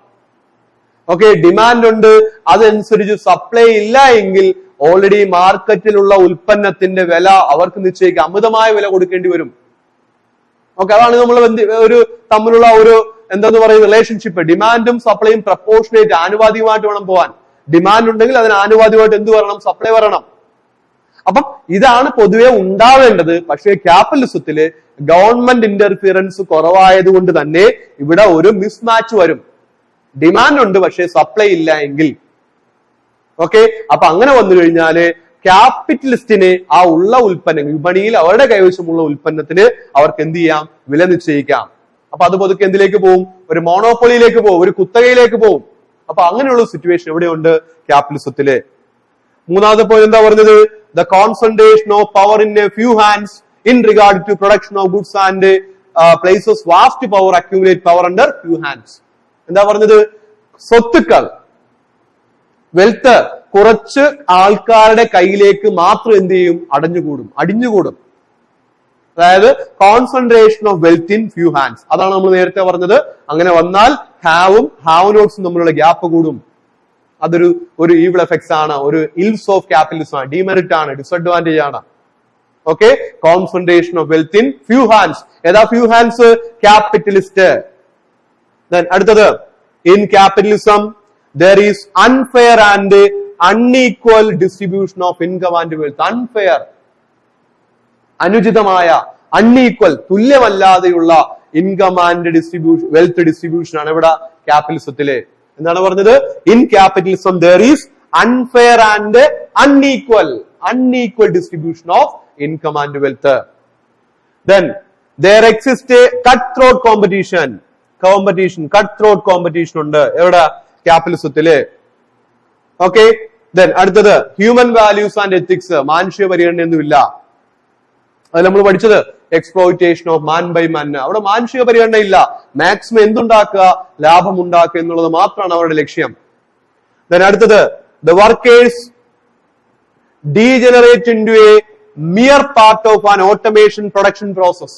ഓക്കെ, ഡിമാൻഡ് ഉണ്ട്, അതനുസരിച്ച് സപ്ലൈ ഇല്ല എങ്കിൽ ഓൾറെഡി മാർക്കറ്റിലുള്ള ഉൽപ്പന്നത്തിന്റെ വില അവർക്ക് നിശ്ചയിക്കുക, അമിതമായ വില കൊടുക്കേണ്ടി വരും. ഓക്കെ, അതാണ് നമ്മൾ ഒരു തമ്മിലുള്ള ഒരു എന്താന്ന് പറയുന്ന റിലേഷൻഷിപ്പ്. ഡിമാൻഡും സപ്ലൈയും പ്രപ്പോർഷനേറ്റ് ആനുപാതികമായിട്ട് വേണം പോവാൻ. ഡിമാൻഡ് ഉണ്ടെങ്കിൽ അതിന് ആനുപാതികമായിട്ട് എന്ത് വരണം? സപ്ലൈ വരണം. അപ്പം ഇതാണ് പൊതുവെ ഉണ്ടാവേണ്ടത്. പക്ഷേ ക്യാപിറ്റലിസത്തില് ഗവൺമെന്റ് ഇന്റർഫിയറൻസ് കുറവായത് കൊണ്ട് തന്നെ ഇവിടെ ഒരു മിസ്മാച്ച് വരും. ഡിമാൻഡ് ഉണ്ട് പക്ഷേ സപ്ലൈ ഇല്ല എങ്കിൽ. ഓക്കെ, അപ്പൊ അങ്ങനെ വന്നു കഴിഞ്ഞാല് ക്യാപിറ്റലിസ്റ്റിന് ആ ഉള്ള ഉൽപ്പന്നം വിപണിയിൽ അവരുടെ കൈവശമുള്ള ഉൽപ്പന്നത്തിന് അവർക്ക് എന്ത് ചെയ്യാം? വില നിശ്ചയിക്കാം. അപ്പൊ അത് പതുക്കെ എന്തിലേക്ക് പോകും? ഒരു മോണോപ്പൊളിയിലേക്ക് പോകും, ഒരു കുത്തകയിലേക്ക് പോകും. അപ്പൊ അങ്ങനെയുള്ള സിറ്റുവേഷൻ എവിടെയുണ്ട്? ക്യാപിറ്റലിസത്തില്. മൂന്നാമത്തെ പോയിന്റ് എന്താ പറഞ്ഞത്? The concentration of power in a few hands in regard to production of goods and places vast power accumulate power under few hands. എന്താ പറഞ്ഞത്? സ്വത്തുക്കൾ, വെൽത്ത് കുറച്ച് ആൾക്കാരുടെ കയ്യിലേക്ക് മാത്രം എന്ത് ചെയ്യും? അടിഞ്ഞുകൂടും. അതായത് concentration of wealth in few hands. അതാണ് നമ്മൾ നേരത്തെ പറഞ്ഞത്. അങ്ങനെ വന്നാൽ ഹാവും ഹാവ് നോട്ട്സും തമ്മിലുള്ള ഗ്യാപ്പ് കൂടും. അതൊരു ഈവിൾ എഫക്ട്സ് ആണ്, ഒരു ഇൽസ് ഓഫ് ക്യാപിറ്റലിസം ആണ്, ഡിമെറിറ്റ് ആണ്, ഡിസഡ്വാൻറ്റേജ് ആണ്. Okay, concentration of wealth in few hands. ഏതാ ഫ്യൂ ഹാൻഡ്സ്? ക്യാപിറ്റലിസ്റ്റ്. അടുത്തത്, in capitalism there is unfair and unequal distribution of income and wealth. unfair, അനുചിതമായ, അൺഈക്വൽ, തുല്യമല്ലാതെയുള്ള income and distribution, wealth distribution ആണ് ഇവിടെ ക്യാപിറ്റലിസത്തില്. എന്താണ് പറഞ്ഞത്? In capitalism there is unfair and unequal distribution of income and wealth. Then there exists a cutthroat competition ഉണ്ട് എവിടെ? ക്യാപിറ്റലിസത്തില്. ഓക്കെ, ദെൻ അടുത്തത് ഹ്യൂമൻ വാല്യൂസ് ആൻഡ് എത്തിക്സ്. മാനുഷിക പരിഗണനയൊന്നുമില്ല. അത് നമ്മൾ പഠിച്ചത് exploitation of man by man. അവിടെ മാനുഷിക പരിഗണന ഇല്ല. മാക്സിമം എന്തുണ്ടാക്കുക? ലാഭം ഉണ്ടാക്കുക എന്നുള്ളത് മാത്രമാണ് അവരുടെ ലക്ഷ്യം. ദെൻ അടുത്തത്, the workers degenerate into a mere part of an automation production process.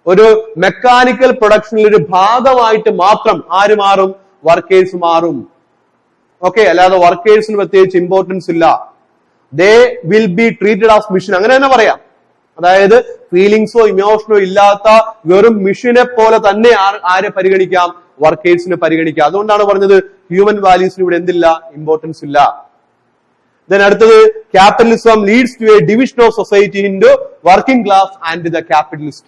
ഒരു മെക്കാനിക്കൽ പ്രൊഡക്ഷനിൽ ഒരു ഭാഗമായിട്ട് മാത്രം ആര് മാറും? വർക്കേഴ്സ് മാറും. ഓക്കെ, അല്ലാതെ വർക്കേഴ്സിന് പ്രത്യേകിച്ച് ഇമ്പോർട്ടൻസ് ഇല്ല. They will be treated as mission. അങ്ങനെ തന്നെ പറയാം. അതായത് ഫീലിങ്സോ ഇമോഷനോ ഇല്ലാത്ത വെറും മിഷനെ പോലെ തന്നെ ആരെ പരിഗണിക്കാം? വർക്കേഴ്സിനെ പരിഗണിക്കാം. അതുകൊണ്ടാണ് പറഞ്ഞത് ഹ്യൂമൻ വാല്യൂസിന് ഇവിടെ എന്തില്ല? ഇമ്പോർട്ടൻസ് ഇല്ല. ദെൻ അടുത്തത്, capitalism leads to a division of society into working class and the capitalist.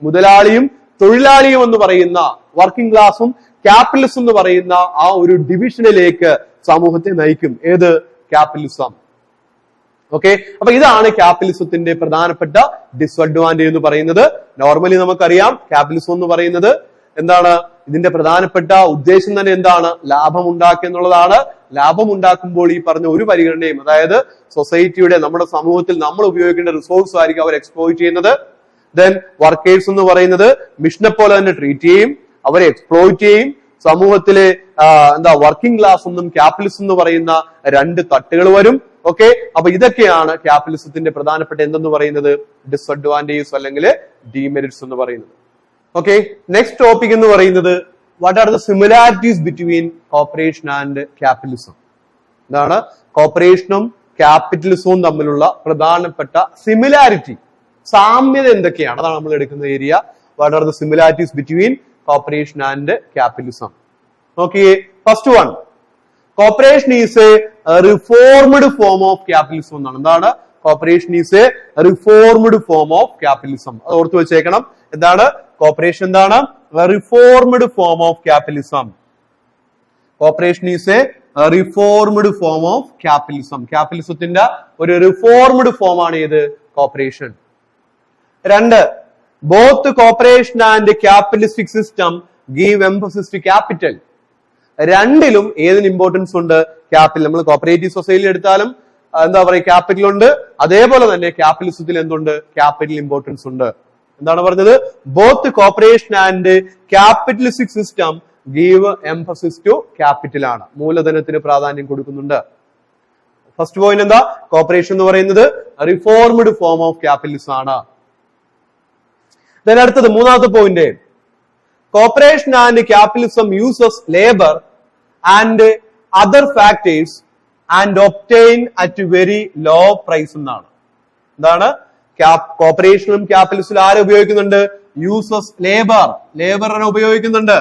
മുതലാളിയും തൊഴിലാളിയും എന്ന് പറയുന്ന, വർക്കിംഗ് ക്ലാസും ക്യാപിറ്റലിസം എന്ന് പറയുന്ന ആ ഒരു ഡിവിഷനിലേക്ക് സമൂഹത്തെ നയിക്കും. ഏത്? ക്യാപിറ്റലിസം. ഓക്കെ, അപ്പൊ ഇതാണ് ക്യാപിറ്റലിസത്തിന്റെ പ്രധാനപ്പെട്ട ഡിസ്അഡ്വാൻറ്റേജ് എന്ന് പറയുന്നത്. നോർമലി നമുക്കറിയാം ക്യാപിറ്റലിസം എന്ന് പറയുന്നത് എന്താണ്? ഇതിന്റെ പ്രധാനപ്പെട്ട ഉദ്ദേശം തന്നെ എന്താണ്? ലാഭം ഉണ്ടാക്കുക എന്നുള്ളതാണ്. ലാഭം ഉണ്ടാക്കുമ്പോൾ ഈ പറഞ്ഞ ഒരു പരിഗണനയും, അതായത് സൊസൈറ്റിയുടെ, നമ്മുടെ സമൂഹത്തിൽ നമ്മൾ ഉപയോഗിക്കേണ്ട റിസോഴ്സ് ആയിരിക്കും അവർ എക്സ്പ്ലോയിറ്റ് ചെയ്യുന്നത്. ദെൻ വർക്കേഴ്സ് എന്ന് പറയുന്നത് മിഷനെ പോലെ തന്നെ ട്രീറ്റ് ചെയ്യും, അവരെ എക്സ്പ്ലോയിറ്റ് ചെയ്യും. സമൂഹത്തിലെ വർക്കിംഗ് ക്ലാസ് എന്നും ക്യാപിറ്റലിസം എന്ന് പറയുന്ന രണ്ട് തട്ടുകൾ വരും. ഓക്കെ, അപ്പൊ ഇതൊക്കെയാണ് ക്യാപിറ്റലിസത്തിന്റെ പ്രധാനപ്പെട്ട എന്തെന്ന് പറയുന്നത്? ഡിസ്അഡ്വാൻറ്റേജസ് അല്ലെങ്കിൽ ഡിമെറിറ്റ്സ് എന്ന് പറയുന്നത്. ഓക്കെ, നെക്സ്റ്റ് ടോപ്പിക് എന്ന് പറയുന്നത് what are the similarities between corporation and capitalism. എന്താണ് കോർപ്പറേഷനും ക്യാപിറ്റലിസവും തമ്മിലുള്ള പ്രധാനപ്പെട്ട സിമിലാരിറ്റി, സാമ്യത എന്തൊക്കെയാണ്? അതാണ് നമ്മൾ എടുക്കുന്ന area. What are the similarities between corporation and capitalism. നോക്കിയേ, first one, corporation is a reformed form of capitalism എന്നാണ്. എന്താണ്? Corporation is a reformed form of capitalism. അത് ഓർത്തു വെച്ചേക്കണം. എന്താണ് കോർപ്പറേഷൻ? എന്താണ്? Reformed form of capitalism. Corporation is a reformed form of capitalism. ക്യാപിറ്റലിസത്തിന്റെ ഒരു റിഫോർമഡ് ഫോം ആണ് ഏത്? കോർപ്പറേഷൻ. രണ്ട്, both corporation and capitalistic system give emphasis to capital. രണ്ടിലും ഏതിന് ഇമ്പോർട്ടൻസ് ഉണ്ട്? ക്യാപിറ്റൽ. നമ്മൾ കോപ്പറേറ്റീവ് സൊസൈറ്റി എടുത്താലും എന്താ പറയുക, ക്യാപിറ്റൽ ഉണ്ട്. അതേപോലെ തന്നെ ക്യാപിറ്റലിസത്തിൽ എന്തുണ്ട്? ക്യാപിറ്റൽ ഇമ്പോർട്ടൻസ് ഉണ്ട്. എന്താണ് പറഞ്ഞത്? Both corporation and capitalistic system give emphasis to capital ആണ്, മൂലധനത്തിന് പ്രാധാന്യം കൊടുക്കുന്നുണ്ട്. ഫസ്റ്റ് പോയിന്റ് എന്താ? കോർപ്പറേഷൻ എന്ന് പറയുന്നത് റിഫോർംഡ് ഫോം ഓഫ് ക്യാപിറ്റലിസം ആണ്. അടുത്തത് മൂന്നാമത്തെ point, corporation and capitalism uses labour and other factors and obtain at very low price എന്നാണ്. എന്താണ്? കോർപ്പറേഷനും ക്യാപിറ്റലിസ്റ്റിലും ആരെ ഉപയോഗിക്കുന്നുണ്ട്? യൂസസ് ലേബർ, ലേബറിനെ ഉപയോഗിക്കുന്നുണ്ട്.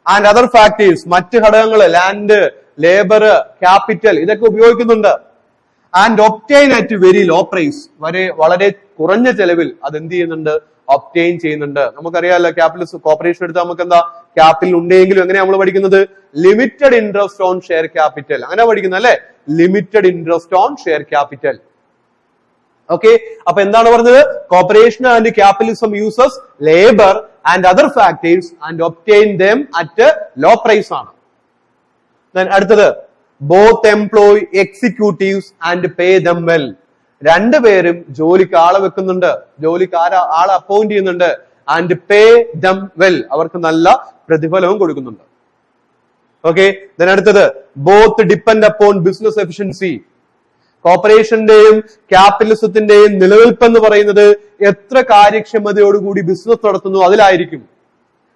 ആൻഡ് അതർ ഫാക്ടേഴ്സ്, മറ്റ് ഘടകങ്ങൾ, ലാൻഡ്, ലേബർ, ക്യാപിറ്റൽ, ഇതൊക്കെ ഉപയോഗിക്കുന്നുണ്ട്. And obtain at very low price, വളരെ കുറഞ്ഞ ചെലവിൽ അത് എന്ത് ചെയ്യുന്നുണ്ട്? ഒബ്റ്റെയിൻ ചെയ്യുന്നുണ്ട്. നമുക്കറിയാമല്ലോ ക്യാപിറ്റലിസ്റ്റ് കോർപ്പറേഷൻ എടുത്താൽ നമുക്ക് എന്താ? ക്യാപിറ്റൽ ഉണ്ടെങ്കിലും എങ്ങനെയാ നമ്മൾ പഠിക്കുന്നത്? Limited interest on share capital, അങ്ങനെ പഠിക്കുന്നത് അല്ലെ? Limited interest on share capital. Okay, അപ്പൊ എന്താണ് പറഞ്ഞത്? Corporation and capitalism uses labour and other factors and obtain them at low price ആണ്. അടുത്തത്, both employ executives and pay them well, രണ്ടുപേരും ജോലിക്ക് ആളെ വെക്കുന്നുണ്ട്, ജോലിക്ക് ആളെ അപ്പോയിന്റ് ചെയ്യുന്നുണ്ട്. ആൻഡ് പേ ദം വെൽ, അവർക്ക് നല്ല പ്രതിഫലവും കൊടുക്കുന്നുണ്ട്. ഓക്കെ, അടുത്തത്, both depend upon business efficiency, കോർപ്പറേഷന്റെയും ക്യാപിറ്റലിസത്തിന്റെയും നിലനിൽപ്പെന്ന് പറയുന്നത് എത്ര കാര്യക്ഷമതയോടുകൂടി ബിസിനസ് നടത്തുന്നു അതിലായിരിക്കും.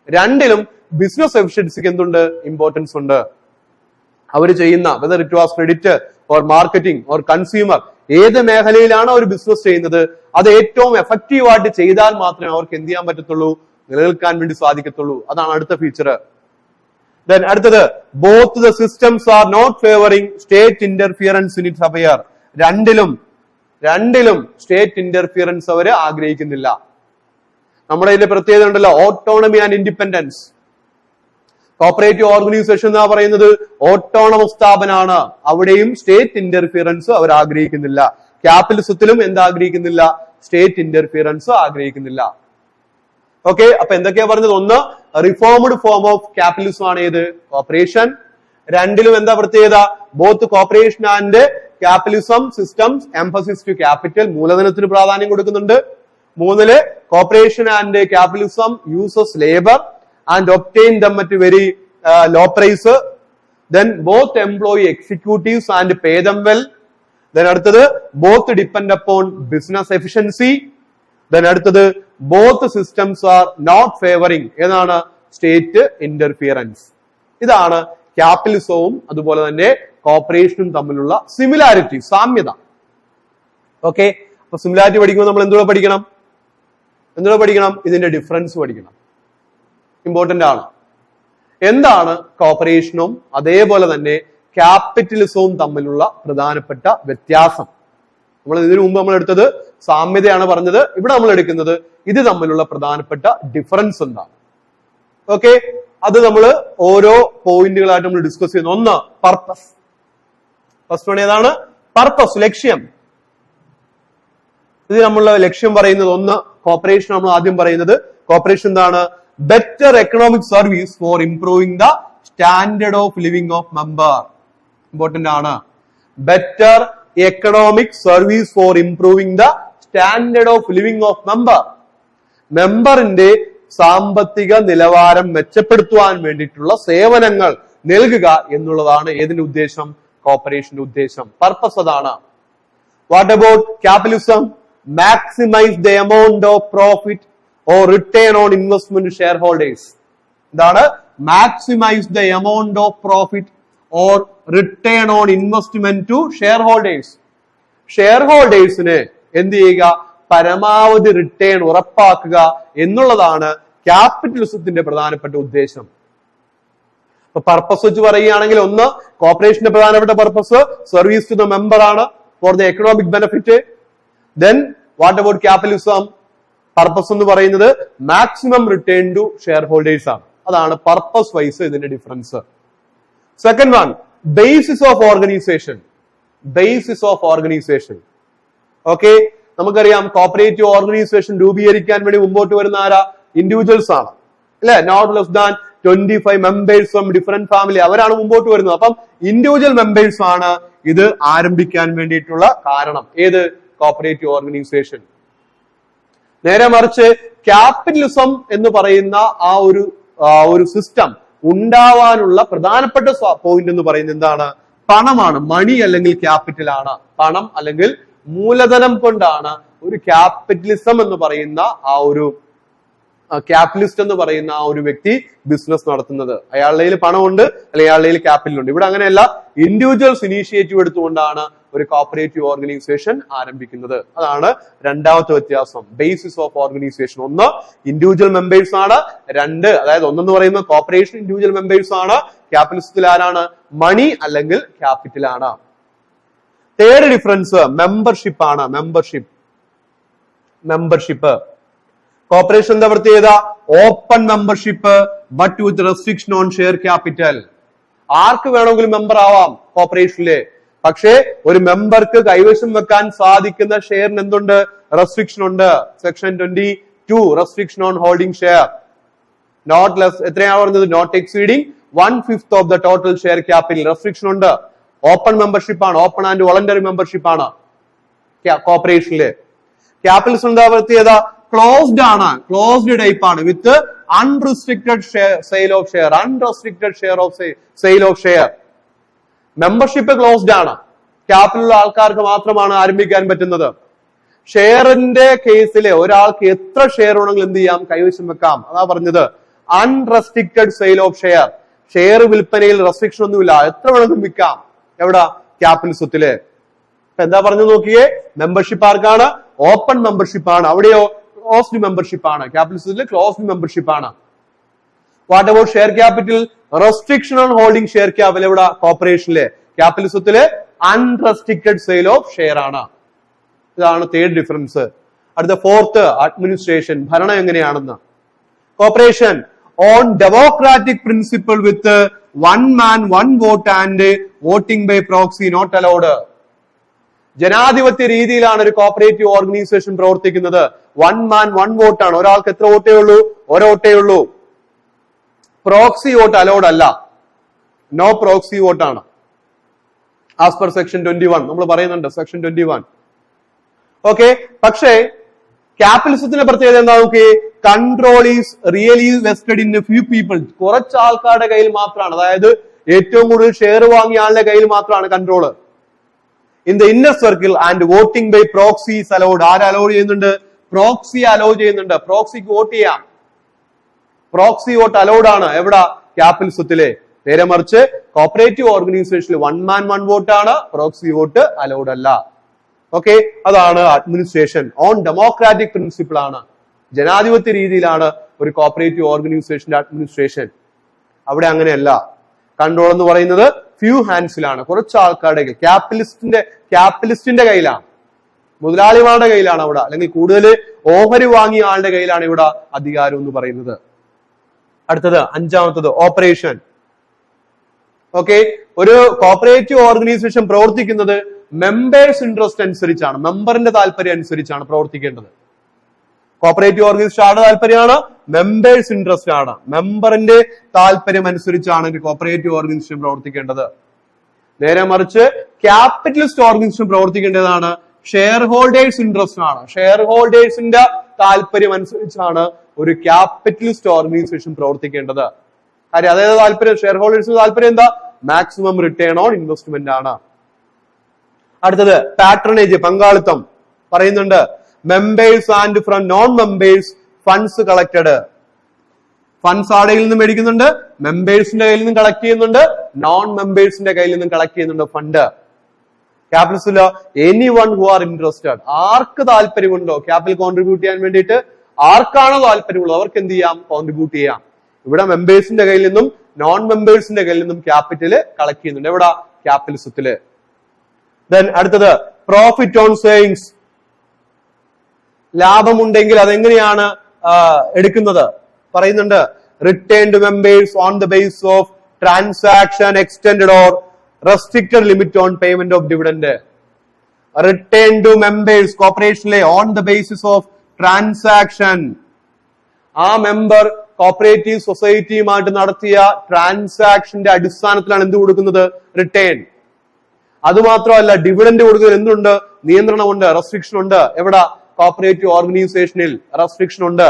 രണ്ടിലും ബിസിനസ് എഫിഷ്യൻസിക്ക് എന്തുണ്ട്? ഇമ്പോർട്ടൻസ് ഉണ്ട്. അവർ ചെയ്യുന്ന whether it was credit or marketing or consumer, ഏത് മേഖലയിലാണ് അവർ ബിസിനസ് ചെയ്യുന്നത് അത് ഏറ്റവും എഫക്റ്റീവ് ആയിട്ട് ചെയ്താൽ മാത്രമേ അവർക്ക് എന്ത് ചെയ്യാൻ പറ്റത്തുള്ളൂ? നിലനിൽക്കാൻ വേണ്ടി സാധിക്കത്തുള്ളൂ. അതാണ് അടുത്ത ഫീച്ചർ. അടുത്തത്, both the systems are not favouring state interference in its affair, രണ്ടിലും സ്റ്റേറ്റ് ഇന്റർഫിയറൻസ് അവര് ആഗ്രഹിക്കുന്നില്ല. നമ്മുടെ ഇതിന്റെ പ്രത്യേകത ഉണ്ടല്ലോ, autonomy and independence. Cooperative organisation എന്നാ പറയുന്നത് ഓട്ടോണമസ് സ്ഥാപനമാണ്, അവിടെയും സ്റ്റേറ്റ് ഇന്റർഫിയറൻസ് അവർ ആഗ്രഹിക്കുന്നില്ല. ക്യാപിറ്റലിസത്തിലും എന്താഗ്രഹിക്കുന്നില്ല? സ്റ്റേറ്റ് ഇന്റർഫിയറൻസ് ആഗ്രഹിക്കുന്നില്ല. ഓക്കെ, അപ്പൊ എന്തൊക്കെയാ പറഞ്ഞത്? ഒന്ന്, റിഫോംഡ് ഫോം ഓഫ് ക്യാപിറ്റലിസം ആണ് ഏത്? കോർപ്പറേഷൻ. രണ്ടിലും എന്താ പ്രത്യേകത? Both corporation and capitalism systems emphasis to capital, മൂലധനത്തിന് പ്രാധാന്യം കൊടുക്കുന്നുണ്ട്. മൂന്നില്, corporation and capitalism uses labour and obtain them at very low price. Both employ executives and pay them well. അടുത്തത്, both depend upon business efficiency. അടുത്തത്, both systems are not favouring ഏതാണ്? State interference. ഇതാണ് ക്യാപിറ്റലിസവും അതുപോലെ തന്നെ കോർപ്പറേഷനും തമ്മിലുള്ള similarity, സാമ്യത. ഓക്കെ, അപ്പൊ സിമിലാരിറ്റി പഠിക്കുമ്പോൾ നമ്മൾ എന്തുകൂടെ പഠിക്കണം? ഇതിന്റെ ഡിഫറൻസ് പഠിക്കണം, ഇമ്പോർട്ടന്റ് ആണ്. എന്താണ് കോർപ്പറേഷനും അതേപോലെ തന്നെ ക്യാപിറ്റലിസവും തമ്മിലുള്ള പ്രധാനപ്പെട്ട വ്യത്യാസം? നമ്മൾ ഇതിനു മുമ്പ് നമ്മൾ എടുത്തത് സാമ്യതയാണ് പറഞ്ഞത്, ഇവിടെ നമ്മൾ എടുക്കുന്നത് ഇത് തമ്മിലുള്ള പ്രധാനപ്പെട്ട ഡിഫറൻസ് എന്താണ്? ഓക്കെ, അത് നമ്മൾ ഓരോ പോയിന്റുകളായിട്ട് നമ്മൾ ഡിസ്കസ് ചെയ്യുന്നു. ഒന്ന്, പർപ്പസ്. ഫസ്റ്റ് വൺ ഏതാണ്? പർപ്പസ്, ലക്ഷ്യം. ഇത് നമ്മളുടെ ലക്ഷ്യം പറയുന്നത് ഒന്ന്, കോർപ്പറേഷൻ നമ്മൾ ആദ്യം പറയുന്നത് കോർപ്പറേഷൻ എന്താണ്? Better economic service for improving the standard of living of member. Important ആണ്. Better economic service for improving the standard of living of member. മെമ്പറിന്റെ സാമ്പത്തിക നിലവാരം മെച്ചപ്പെടുത്തുവാൻ വേണ്ടിയിട്ടുള്ള സേവനങ്ങൾ നൽകുക എന്നുള്ളതാണ് ഏതിന്റെ ഉദ്ദേശം? കോർപ്പറേഷന്റെ ഉദ്ദേശം. പർപ്പസ് അതാണ്. What about capitalism? Maximise the amount of profit or return on investment share holders. എന്താണ്? Maximise the amount of profit or return on investment to share holders. Share ഹോൾഡേഴ്സിന് എന്ത് ചെയ്യുക? പരമാവധി റിട്ടേൺ ഉറപ്പാക്കുക എന്നുള്ളതാണ് ക്യാപിറ്റലിസത്തിന്റെ പ്രധാനപ്പെട്ട ഉദ്ദേശം. അപ്പൊ പർപ്പസ് വെച്ച് പറയുകയാണെങ്കിൽ ഒന്ന്, കോർപ്പറേഷന്റെ പ്രധാനപ്പെട്ട purpose service to the member ആണ് for the economic benefit. Then what about capitalism? Purpose എന്ന് പറയുന്നത് maximum return to share holders ആണ്. അതാണ് പർപ്പസ് വൈസ് ഇതിന്റെ difference. Second one, basis of organisation. Basis of organisation. Okay, നമുക്കറിയാം cooperative organisation രൂപീകരിക്കാൻ വേണ്ടി മുമ്പോട്ട് വരുന്ന ആരാ? ഇൻഡിവിജ്വൽസ് ആണ്, അല്ലെ? Not less than 25 members from different family, അവരാണ് മുമ്പോട്ട് വരുന്നത്. അപ്പം ഇൻഡിവിജ്വൽ മെമ്പേഴ്സ് ആണ് ഇത് ആരംഭിക്കാൻ വേണ്ടിയിട്ടുള്ള കാരണം. ഏത്? Cooperative organisation. നേരെ മറിച്ച് ക്യാപിറ്റലിസം എന്ന് പറയുന്ന ആ ഒരു സിസ്റ്റം ഉണ്ടാവാനുള്ള പ്രധാനപ്പെട്ട പോയിന്റ് എന്ന് പറയുന്നത് എന്താണ്? പണമാണ്. മണി അല്ലെങ്കിൽ ക്യാപിറ്റൽ ആണ്. പണം അല്ലെങ്കിൽ മൂലധനം കൊണ്ടാണ് ഒരു ക്യാപിറ്റലിസം എന്ന് പറയുന്ന ആ ഒരു ക്യാപിറ്റലിസ്റ്റ് എന്ന് പറയുന്ന ആ ഒരു വ്യക്തി ബിസിനസ് നടത്തുന്നത്. അയാളുടെ കയ്യിൽ പണമുണ്ട് അല്ലെങ്കിൽ അയാളുടെ കയ്യിൽ ക്യാപിറ്റൽ ഉണ്ട്. ഇവിടെ അങ്ങനെയല്ല, ഇൻഡിവിജ്വൽസ് ഇനീഷ്യേറ്റീവ് എടുത്തുകൊണ്ടാണ് ഒരു കോപ്പറേറ്റീവ് ഓർഗനൈസേഷൻ ആരംഭിക്കുന്നത്. അതാണ് രണ്ടാമത്തെ വ്യത്യാസം. ബേസിസ് ഓഫ് ഓർഗനൈസേഷൻ, ഒന്ന് ഇൻഡിവിജ്വൽ മെമ്പേഴ്സ് ആണ്, രണ്ട് അതായത് ഒന്നെന്ന് പറയുന്നത് കോപ്പറേഷൻ ഇൻഡിവിജ്വൽ മെമ്പേഴ്സ് ആണ്, ക്യാപിറ്റലിസത്തിൽ ആരാണ്? മണി അല്ലെങ്കിൽ ക്യാപിറ്റൽ ആണ്. തേർഡ് ഡിഫറൻസ് മെമ്പർഷിപ്പ് ആണ്. മെമ്പർഷിപ്പ് കോർപ്പറേഷന്റെ പ്രത്യേകത open membership but with restriction on share capital. ആർക്ക് വേണമെങ്കിലും മെമ്പർ ആവാം കോർപ്പറേഷനിലെ, പക്ഷേ ഒരു മെമ്പർക്ക് കൈവശം വെക്കാൻ സാധിക്കുന്ന ഷെയറിന് എന്തുണ്ട്? റെസ്ട്രിക്ഷൻ ഉണ്ട്. Section 22 restriction on holding share not less, എത്രയാണ് പറഞ്ഞത്? Not exceeding 1/5 of the total share capital. Restriction ഉണ്ട്. ഓപ്പൺ മെമ്പർഷിപ്പ് ആണ്, ഓപ്പൺ ആൻഡ് വോളണ്ടറി മെമ്പർഷിപ്പ് ആണ് കോർപ്പറേഷനിലെ. ക്യാപിറ്റലിസം എന്താ പ്രത്യേകത? ക്ലോസ്ഡ് ആണ്, ക്ലോസ്ഡ് ടൈപ്പ് ആണ്, with unrestricted sale of share, unrestricted sale of share. Membership closed ആണ്, ക്യാപിറ്റലുള്ള ആൾക്കാർക്ക് മാത്രമാണ് ആരംഭിക്കാൻ പറ്റുന്നത്. ഷെയറിന്റെ കേസിലെ ഒരാൾക്ക് എത്ര ഷെയർ വേണമെങ്കിലും എന്ത് ചെയ്യാം? കൈവശം വെക്കാം. അതാ പറഞ്ഞത് unrestricted sale of share. Share വിൽപ്പനയിൽ റെസ്ട്രിക്ഷൻ ഒന്നുമില്ല, എത്ര വേണമെങ്കിലും വിൽക്കാം. എവിടെ? ക്യാപിറ്റലിസത്തില്. എന്താ പറഞ്ഞു നോക്കിയേ? മെമ്പർഷിപ്പ് ആർക്കാണ്? ഓപ്പൺ മെമ്പർഷിപ്പ് ആണ്. അവിടെയോ ക്ലോസ്ഡ് മെമ്പർഷിപ്പ് ആണ്. ക്യാപിറ്റലിസത്തിൽ ക്ലോസ്ഡ് മെമ്പർഷിപ്പ് ആണ്. What about share capital? Restriction on holding share capital. എവിടെ? കോർപ്പറേഷനിലെ. ക്യാപിറ്റലിസത്തില് അൺറെസ്ട്രിക്റ്റഡ് സെയിൽ ഓഫ് ഷെയർ ആണ്. ഇതാണ് തേർഡ് ഡിഫറൻസ്. അടുത്ത ഫോർത്ത് അഡ്മിനിസ്ട്രേഷൻ, ഭരണം എങ്ങനെയാണെന്ന്. Corporation on democratic principle with one man one vote and voting by proxy not allowed. ജനാധിപത്യ രീതിയിലാണ് ഒരു കോപ്പറേറ്റീവ് ഓർഗനൈസേഷൻ പ്രവർത്തിക്കുന്നത്. വൺ മാൻ വൺ വോട്ട് ആണ്. ഒരാൾക്ക് എത്ര വോട്ടേ ഉള്ളൂ? ഒരോട്ടേ ഉള്ളൂ. പ്രോക്സി വോട്ട് അലൗഡ് അല്ല. നോ പ്രോക്സി വോട്ടാണ്. ആസ് പെർ സെക്ഷൻ 21 നമ്മൾ പറയുന്നുണ്ട്, സെക്ഷൻ 21. ഓക്കെ, പക്ഷേ ക്യാപിറ്റലിസത്തിന്റെ പ്രത്യേകത എന്താ നോക്കി? Control is really vested in few people. കുറച്ച് ആൾക്കാരുടെ കയ്യിൽ മാത്രമാണ്, അതായത് ഏറ്റവും കൂടുതൽ ഷെയർ വാങ്ങിയ ആളുടെ കയ്യിൽ മാത്രമാണ് control. In the inner circle and voting by proxy is allowed. ആര് അലോ ചെയ്യുന്നുണ്ട്? പ്രോക്സി അലോ ചെയ്യുന്നുണ്ട്. പ്രോക്സിക്ക് വോട്ട് ചെയ്യാം. പ്രോക്സി വോട്ട് അലൗഡ് ആണ്. എവിടെ? ക്യാപിറ്റലിസത്തിലെ. നേരെ മറിച്ച് കോപ്പറേറ്റീവ് ഓർഗനൈസേഷനിൽ വൺ മാൻ വൺ വോട്ട് ആണ്, പ്രോക്സി വോട്ട് അലൗഡ് അല്ല. ഓക്കെ, അതാണ് അഡ്മിനിസ്ട്രേഷൻ. ഓൺ ഡെമോക്രാറ്റിക് പ്രിൻസിപ്പിൾ ആണ്, ജനാധിപത്യ രീതിയിലാണ് ഒരു കോപ്പറേറ്റീവ് ഓർഗനൈസേഷന്റെ അഡ്മിനിസ്ട്രേഷൻ. അവിടെ അങ്ങനെയല്ല. കൺട്രോൾ എന്ന് പറയുന്നത് ഫ്യൂ ഹാൻഡ്സിലാണ്, കുറച്ച് ആൾക്കാരുടെ കയ്യിൽ. ക്യാപിറ്റലിസ്റ്റിന്റെ കയ്യിലാണ്, മുതലാളിമാരുടെ കയ്യിലാണ് അവിടെ, അല്ലെങ്കിൽ കൂടുതൽ ഓഹരി വാങ്ങിയ ആളുടെ കയ്യിലാണ് ഇവിടെ അധികാരം എന്ന് പറയുന്നത്. അടുത്തത് അഞ്ചാമത്തത് ഓപ്പറേഷൻ. ഓക്കെ, ഒരു കോപ്പറേറ്റീവ് ഓർഗനൈസേഷൻ പ്രവർത്തിക്കുന്നത് മെമ്പേഴ്സ് ഇൻട്രസ്റ്റ് അനുസരിച്ചാണ്, മെമ്പറിന്റെ താല്പര്യം അനുസരിച്ചാണ് പ്രവർത്തിക്കേണ്ടത്. കോപ്പറേറ്റീവ് ഓർഗനൈസേഷൻ ആരുടെ താല്പര്യമാണ്? മെമ്പേഴ്സ് ഇൻട്രസ്റ്റ് ആണ്. മെമ്പറിന്റെ താല്പര്യം അനുസരിച്ചാണ് ഒരു കോപ്പറേറ്റീവ് ഓർഗനൈസേഷൻ പ്രവർത്തിക്കേണ്ടത്. നേരെ മറിച്ച് ക്യാപിറ്റലിസ്റ്റ് ഓർഗനൈസേഷൻ പ്രവർത്തിക്കേണ്ടതാണ് ഷെയർ ഹോൾഡേഴ്സ് ഇൻട്രസ്റ്റ് ആണ്. ഷെയർ ഹോൾഡേഴ്സിന്റെ താല്പര്യം അനുസരിച്ചാണ് ഒരു ക്യാപിറ്റലിസ്റ്റ് ഓർഗനൈസേഷൻ പ്രവർത്തിക്കേണ്ടത്. കാര്യം അതായത് താല്പര്യം, ഷെയർ ഹോൾഡേഴ്സിന്റെ താല്പര്യം എന്താ? മാക്സിമം റിട്ടേൺ ഓൺ ഇൻവെസ്റ്റ്മെന്റ് ആണ്. അടുത്തത് പാട്രണേജ്, പങ്കാളിത്തം പറയുന്നുണ്ട്. Members and from non members funds collected. Funds ആരുടെ നിന്നും മേടിക്കുന്നുണ്ട്? മെമ്പേഴ്സിന്റെ കയ്യിൽ നിന്നും കളക്ട് ചെയ്യുന്നുണ്ട്, നോൺ മെമ്പേഴ്സിന്റെ കയ്യിൽ നിന്നും കളക്ട് ചെയ്യുന്നുണ്ട് ഫണ്ട്. ക്യാപിറ്റലിസ്റ്റിലോ any one who are interested, ആർക്ക് താല്പര്യമുണ്ടോ ക്യാപിറ്റൽ കോൺട്രിബ്യൂട്ട് ചെയ്യാൻ വേണ്ടിയിട്ട്, ആർക്കാണോ താല്പര്യമുള്ളത് അവർക്ക് എന്ത് ചെയ്യാം? കോൺട്രിബ്യൂട്ട് ചെയ്യാം. ഇവിടെ മെമ്പേഴ്സിന്റെ കയ്യിൽ നിന്നും നോൺ മെമ്പേഴ്സിന്റെ കയ്യിൽ നിന്നും ക്യാപിറ്റല് കളക്ട് ചെയ്യുന്നുണ്ട്. എവിടെ? ക്യാപിറ്റലിസത്തില്. ദെൻ അടുത്തത് പ്രോഫിറ്റ് ഓൺ സേവിങ്സ്. ലാഭമുണ്ടെങ്കിൽ അതെങ്ങനെയാണ് എടുക്കുന്നത്? പറയുന്നുണ്ട് return to members on the base of transaction extended or restricted limit on payment of dividend. Return to members കോർപ്പറേഷനിലെ on the basis of transaction. ആ മെമ്പർ കോപ്പറേറ്റീവ് സൊസൈറ്റിയുമായിട്ട് നടത്തിയ ട്രാൻസാക്ഷന്റെ അടിസ്ഥാനത്തിലാണ് എന്ത് കൊടുക്കുന്നത്? റിട്ടേൺ. അതുമാത്രമല്ല ഡിവിഡൻഡ് കൊടുക്കുന്നതിൽ എന്തുണ്ട്? നിയന്ത്രണമുണ്ട്, റെസ്ട്രിക്ഷൻ ഉണ്ട്. എവിടെ? കോപ്പറേറ്റീവ് ഓർഗനൈസേഷനിൽ റെസ്ട്രിക്ഷൻ ഉണ്ട്.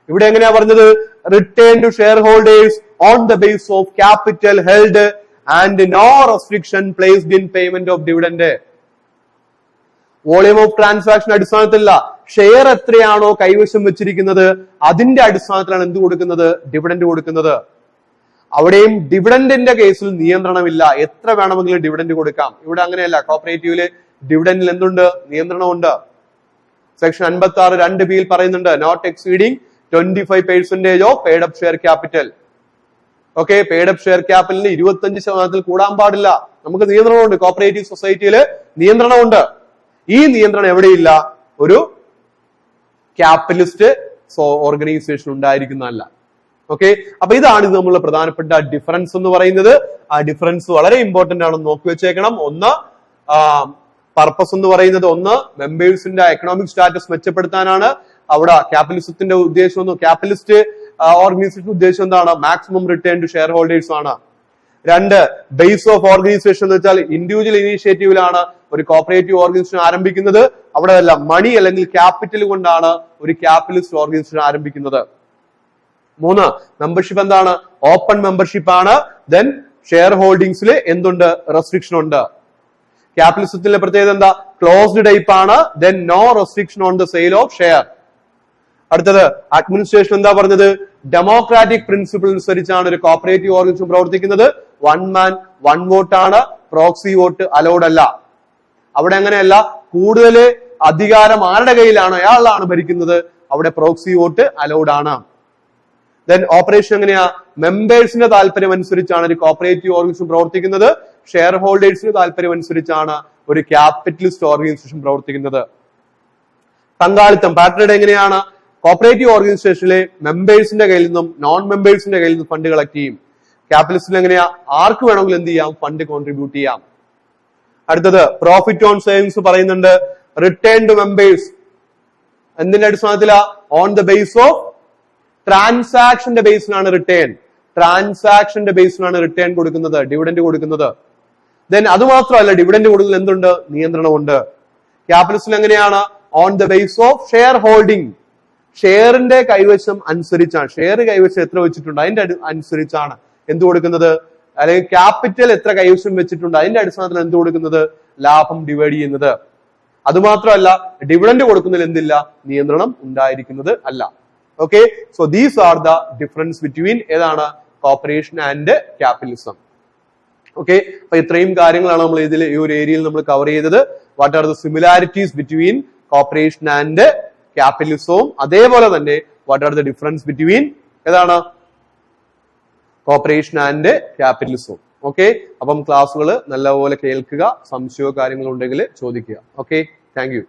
ഇവിടെ എങ്ങനെയാ പറഞ്ഞത്? Return to share holders on the base of capital held and no restriction placed in payment of dividend. Volume of transaction അടിസ്ഥാനത്തിലല്ല, ഷെയർ എത്രയാണോ കൈവശം വെച്ചിരിക്കുന്നത് അതിന്റെ അടിസ്ഥാനത്തിലാണ് എന്ത് കൊടുക്കുന്നത്? ഡിവിഡൻഡ് കൊടുക്കുന്നത്. അവിടെയും ഡിവിഡൻഡിന്റെ കേസിൽ നിയന്ത്രണമില്ല, എത്ര വേണമെങ്കിലും ഡിവിഡൻഡ് കൊടുക്കാം. ഇവിടെ അങ്ങനെയല്ല, കോപ്പറേറ്റീവില് ഡിവിഡൻഡിൽ എന്തുണ്ട്? നിയന്ത്രണമുണ്ട്. സെക്ഷൻ 56 2B പറയുന്നുണ്ട്, not exceeding 25% of paid up share capital. Okay, paid up share ക്യാപിറ്റലിന് 25% കൂടാൻ പാടില്ല. നമുക്ക് നിയന്ത്രണമുണ്ട്, കോപ്പറേറ്റീവ് സൊസൈറ്റിയിൽ നിയന്ത്രണമുണ്ട്. ഈ നിയന്ത്രണം എവിടെയില്ല? ഒരു ക്യാപിറ്റലിസ്റ്റ് ഓർഗനൈസേഷൻ ഉണ്ടായിരിക്കുന്നതല്ല. ഓക്കെ, അപ്പൊ ഇതാണ് നമ്മളുടെ പ്രധാനപ്പെട്ട ഡിഫറൻസ് എന്ന് പറയുന്നത്. ആ ഡിഫറൻസ് വളരെ ഇമ്പോർട്ടന്റ് ആണെന്ന് നോക്കി വെച്ചേക്കണം. ഒന്ന്, പർപ്പസ് എന്ന് പറയുന്നത് ഒന്ന് മെമ്പേഴ്സിന്റെ എക്കണോമിക് സ്റ്റാറ്റസ് മെച്ചപ്പെടുത്താനാണ്. അവിടെ ക്യാപിറ്റലിസത്തിന്റെ ഉദ്ദേശം, ക്യാപിറ്റലിസ്റ്റ് ഓർഗനൈസേഷൻ ഉദ്ദേശം എന്താണ്? Maximum return to share holders ആണ്. രണ്ട്, ബേസ് ഓഫ് ഓർഗനൈസേഷൻ എന്ന് വെച്ചാൽ ഇൻഡിവിജ്വൽ ഇനീഷ്യേറ്റീവിലാണ് ഒരു കോപ്പറേറ്റീവ് ഓർഗനൈസേഷൻ ആരംഭിക്കുന്നത്. അവിടെ അല്ല, മണി അല്ലെങ്കിൽ ക്യാപിറ്റൽ കൊണ്ടാണ് ഒരു ക്യാപിറ്റലിസ്റ്റ് ഓർഗനൈസേഷൻ ആരംഭിക്കുന്നത്. മൂന്ന്, മെമ്പർഷിപ്പ് എന്താണ്? ഓപ്പൺ മെമ്പർഷിപ്പ് ആണ്. ദെൻ ഷെയർ ഹോൾഡിംഗ്സിൽ എന്തുണ്ട്? റെസ്ട്രിക്ഷൻ ഉണ്ട്. ക്യാപിറ്റലിസത്തിന്റെ പ്രത്യേകത എന്താ? ക്ലോസ്ഡ് ടൈപ്പ് ആണ്. Then no restriction on the sale of share. അടുത്തത്, അഡ്മിനിസ്ട്രേഷൻ എന്താ പറഞ്ഞത്? ഡെമോക്രാറ്റിക് പ്രിൻസിപ്പിൾ അനുസരിച്ചാണ് ഒരു കോപ്പറേറ്റീവ് ഓർഗനൈസേഷൻ പ്രവർത്തിക്കുന്നത്. 1 man 1 vote ആണ്, പ്രോക്സി വോട്ട് അലൗഡ് അല്ല. അവിടെ അങ്ങനെയല്ല, കൂടുതൽ അധികാരം ആരുടെ കയ്യിലാണോ അയാളാണ് ഭരിക്കുന്നത്, അവിടെ പ്രോക്സി വോട്ട് അലൗഡ് ആണ്. ദെൻ ഓപ്പറേഷൻ എങ്ങനെയാ? മെമ്പേഴ്സിന്റെ താല്പര്യം അനുസരിച്ചാണ് ഒരു കോപ്പറേറ്റീവ് ഓർഗനൈസേഷൻ പ്രവർത്തിക്കുന്നത്. ഷെയർ ഹോൾഡേഴ്സിന്റെ താല്പര്യം അനുസരിച്ചാണ് ഒരു ക്യാപിറ്റലിസ്റ്റ് ഓർഗനൈസേഷൻ പ്രവർത്തിക്കുന്നത്. പങ്കാളിത്തം പാറ്റേൺ എങ്ങനെയാണ്? കോപ്പറേറ്റീവ് ഓർഗനൈസേഷനിലെ മെമ്പേഴ്സിന്റെ കയ്യിൽ നിന്നും നോൺ മെമ്പേഴ്സിന്റെ കയ്യിൽ നിന്നും ഫണ്ട് കളക്ട് ചെയ്യും. ക്യാപിറ്റലിസ്റ്റിൽ എങ്ങനെയാ? ആർക്ക് വേണമെങ്കിലും എന്ത് ചെയ്യാം? ഫണ്ട് കോൺട്രിബ്യൂട്ട് ചെയ്യാം. അടുത്തത്, പ്രോഫിറ്റ് ഓൺ സേവിങ്സ് പറയുന്നുണ്ട്. റിട്ടേൺ ടു മെമ്പേഴ്സ് എന്തിന്റെ അടിസ്ഥാനത്തിലാ? ഓൺ ദ ബേസ് ഓഫ് ട്രാൻസാക്ഷന്റെ ബേസിലാണ് റിട്ടേൺ. ട്രാൻസാക്ഷന്റെ ബേസിലാണ് റിട്ടേൺ കൊടുക്കുന്നത്, ഡിവിഡൻഡ് കൊടുക്കുന്നത്. ദെൻ അത് മാത്രമല്ല, ഡിവിഡൻഡ് കൊടുക്കുന്നതിൽ എന്തുണ്ട്? നിയന്ത്രണമുണ്ട്. ക്യാപിറ്റലിസ്റ്റിൽ എങ്ങനെയാണ്? On the base of share holding. ഷെയറിന്റെ കൈവശം അനുസരിച്ചാണ്, ഷെയർ കൈവശം എത്ര വെച്ചിട്ടുണ്ട് അതിന്റെ അനുസരിച്ചാണ് എന്ത് കൊടുക്കുന്നത്? അല്ലെങ്കിൽ ക്യാപിറ്റൽ എത്ര കൈവശം വെച്ചിട്ടുണ്ട് അതിന്റെ അടിസ്ഥാനത്തിൽ എന്ത് കൊടുക്കുന്നത്? ലാഭം ഡിവൈഡ് ചെയ്യുന്നത്. അതുമാത്രമല്ല, ഡിവിഡൻഡ് കൊടുക്കുന്നതിൽ എന്തില്ല? നിയന്ത്രണം ഉണ്ടായിരിക്കുന്നത് അല്ല. Okay, so these are the difference between ഏതാണ്? Cooperation and capitalism. ഓക്കെ, അപ്പൊ ഇത്രയും കാര്യങ്ങളാണ് നമ്മൾ ഇതിൽ ഈ ഒരു ഏരിയയിൽ നമ്മൾ കവർ ചെയ്തത്. What are the similarities between cooperation and ക്യാപിറ്റലിസവും അതേപോലെ തന്നെ what are the difference between ഏതാണ്? കോപ്പറേഷൻ ആൻഡ് ക്യാപിറ്റലിസവും. ഓക്കെ, അപ്പം ക്ലാസ്സുകൾ നല്ലപോലെ കേൾക്കുക, സംശയമോ കാര്യങ്ങളുണ്ടെങ്കിൽ ചോദിക്കുക. Okay, thank U.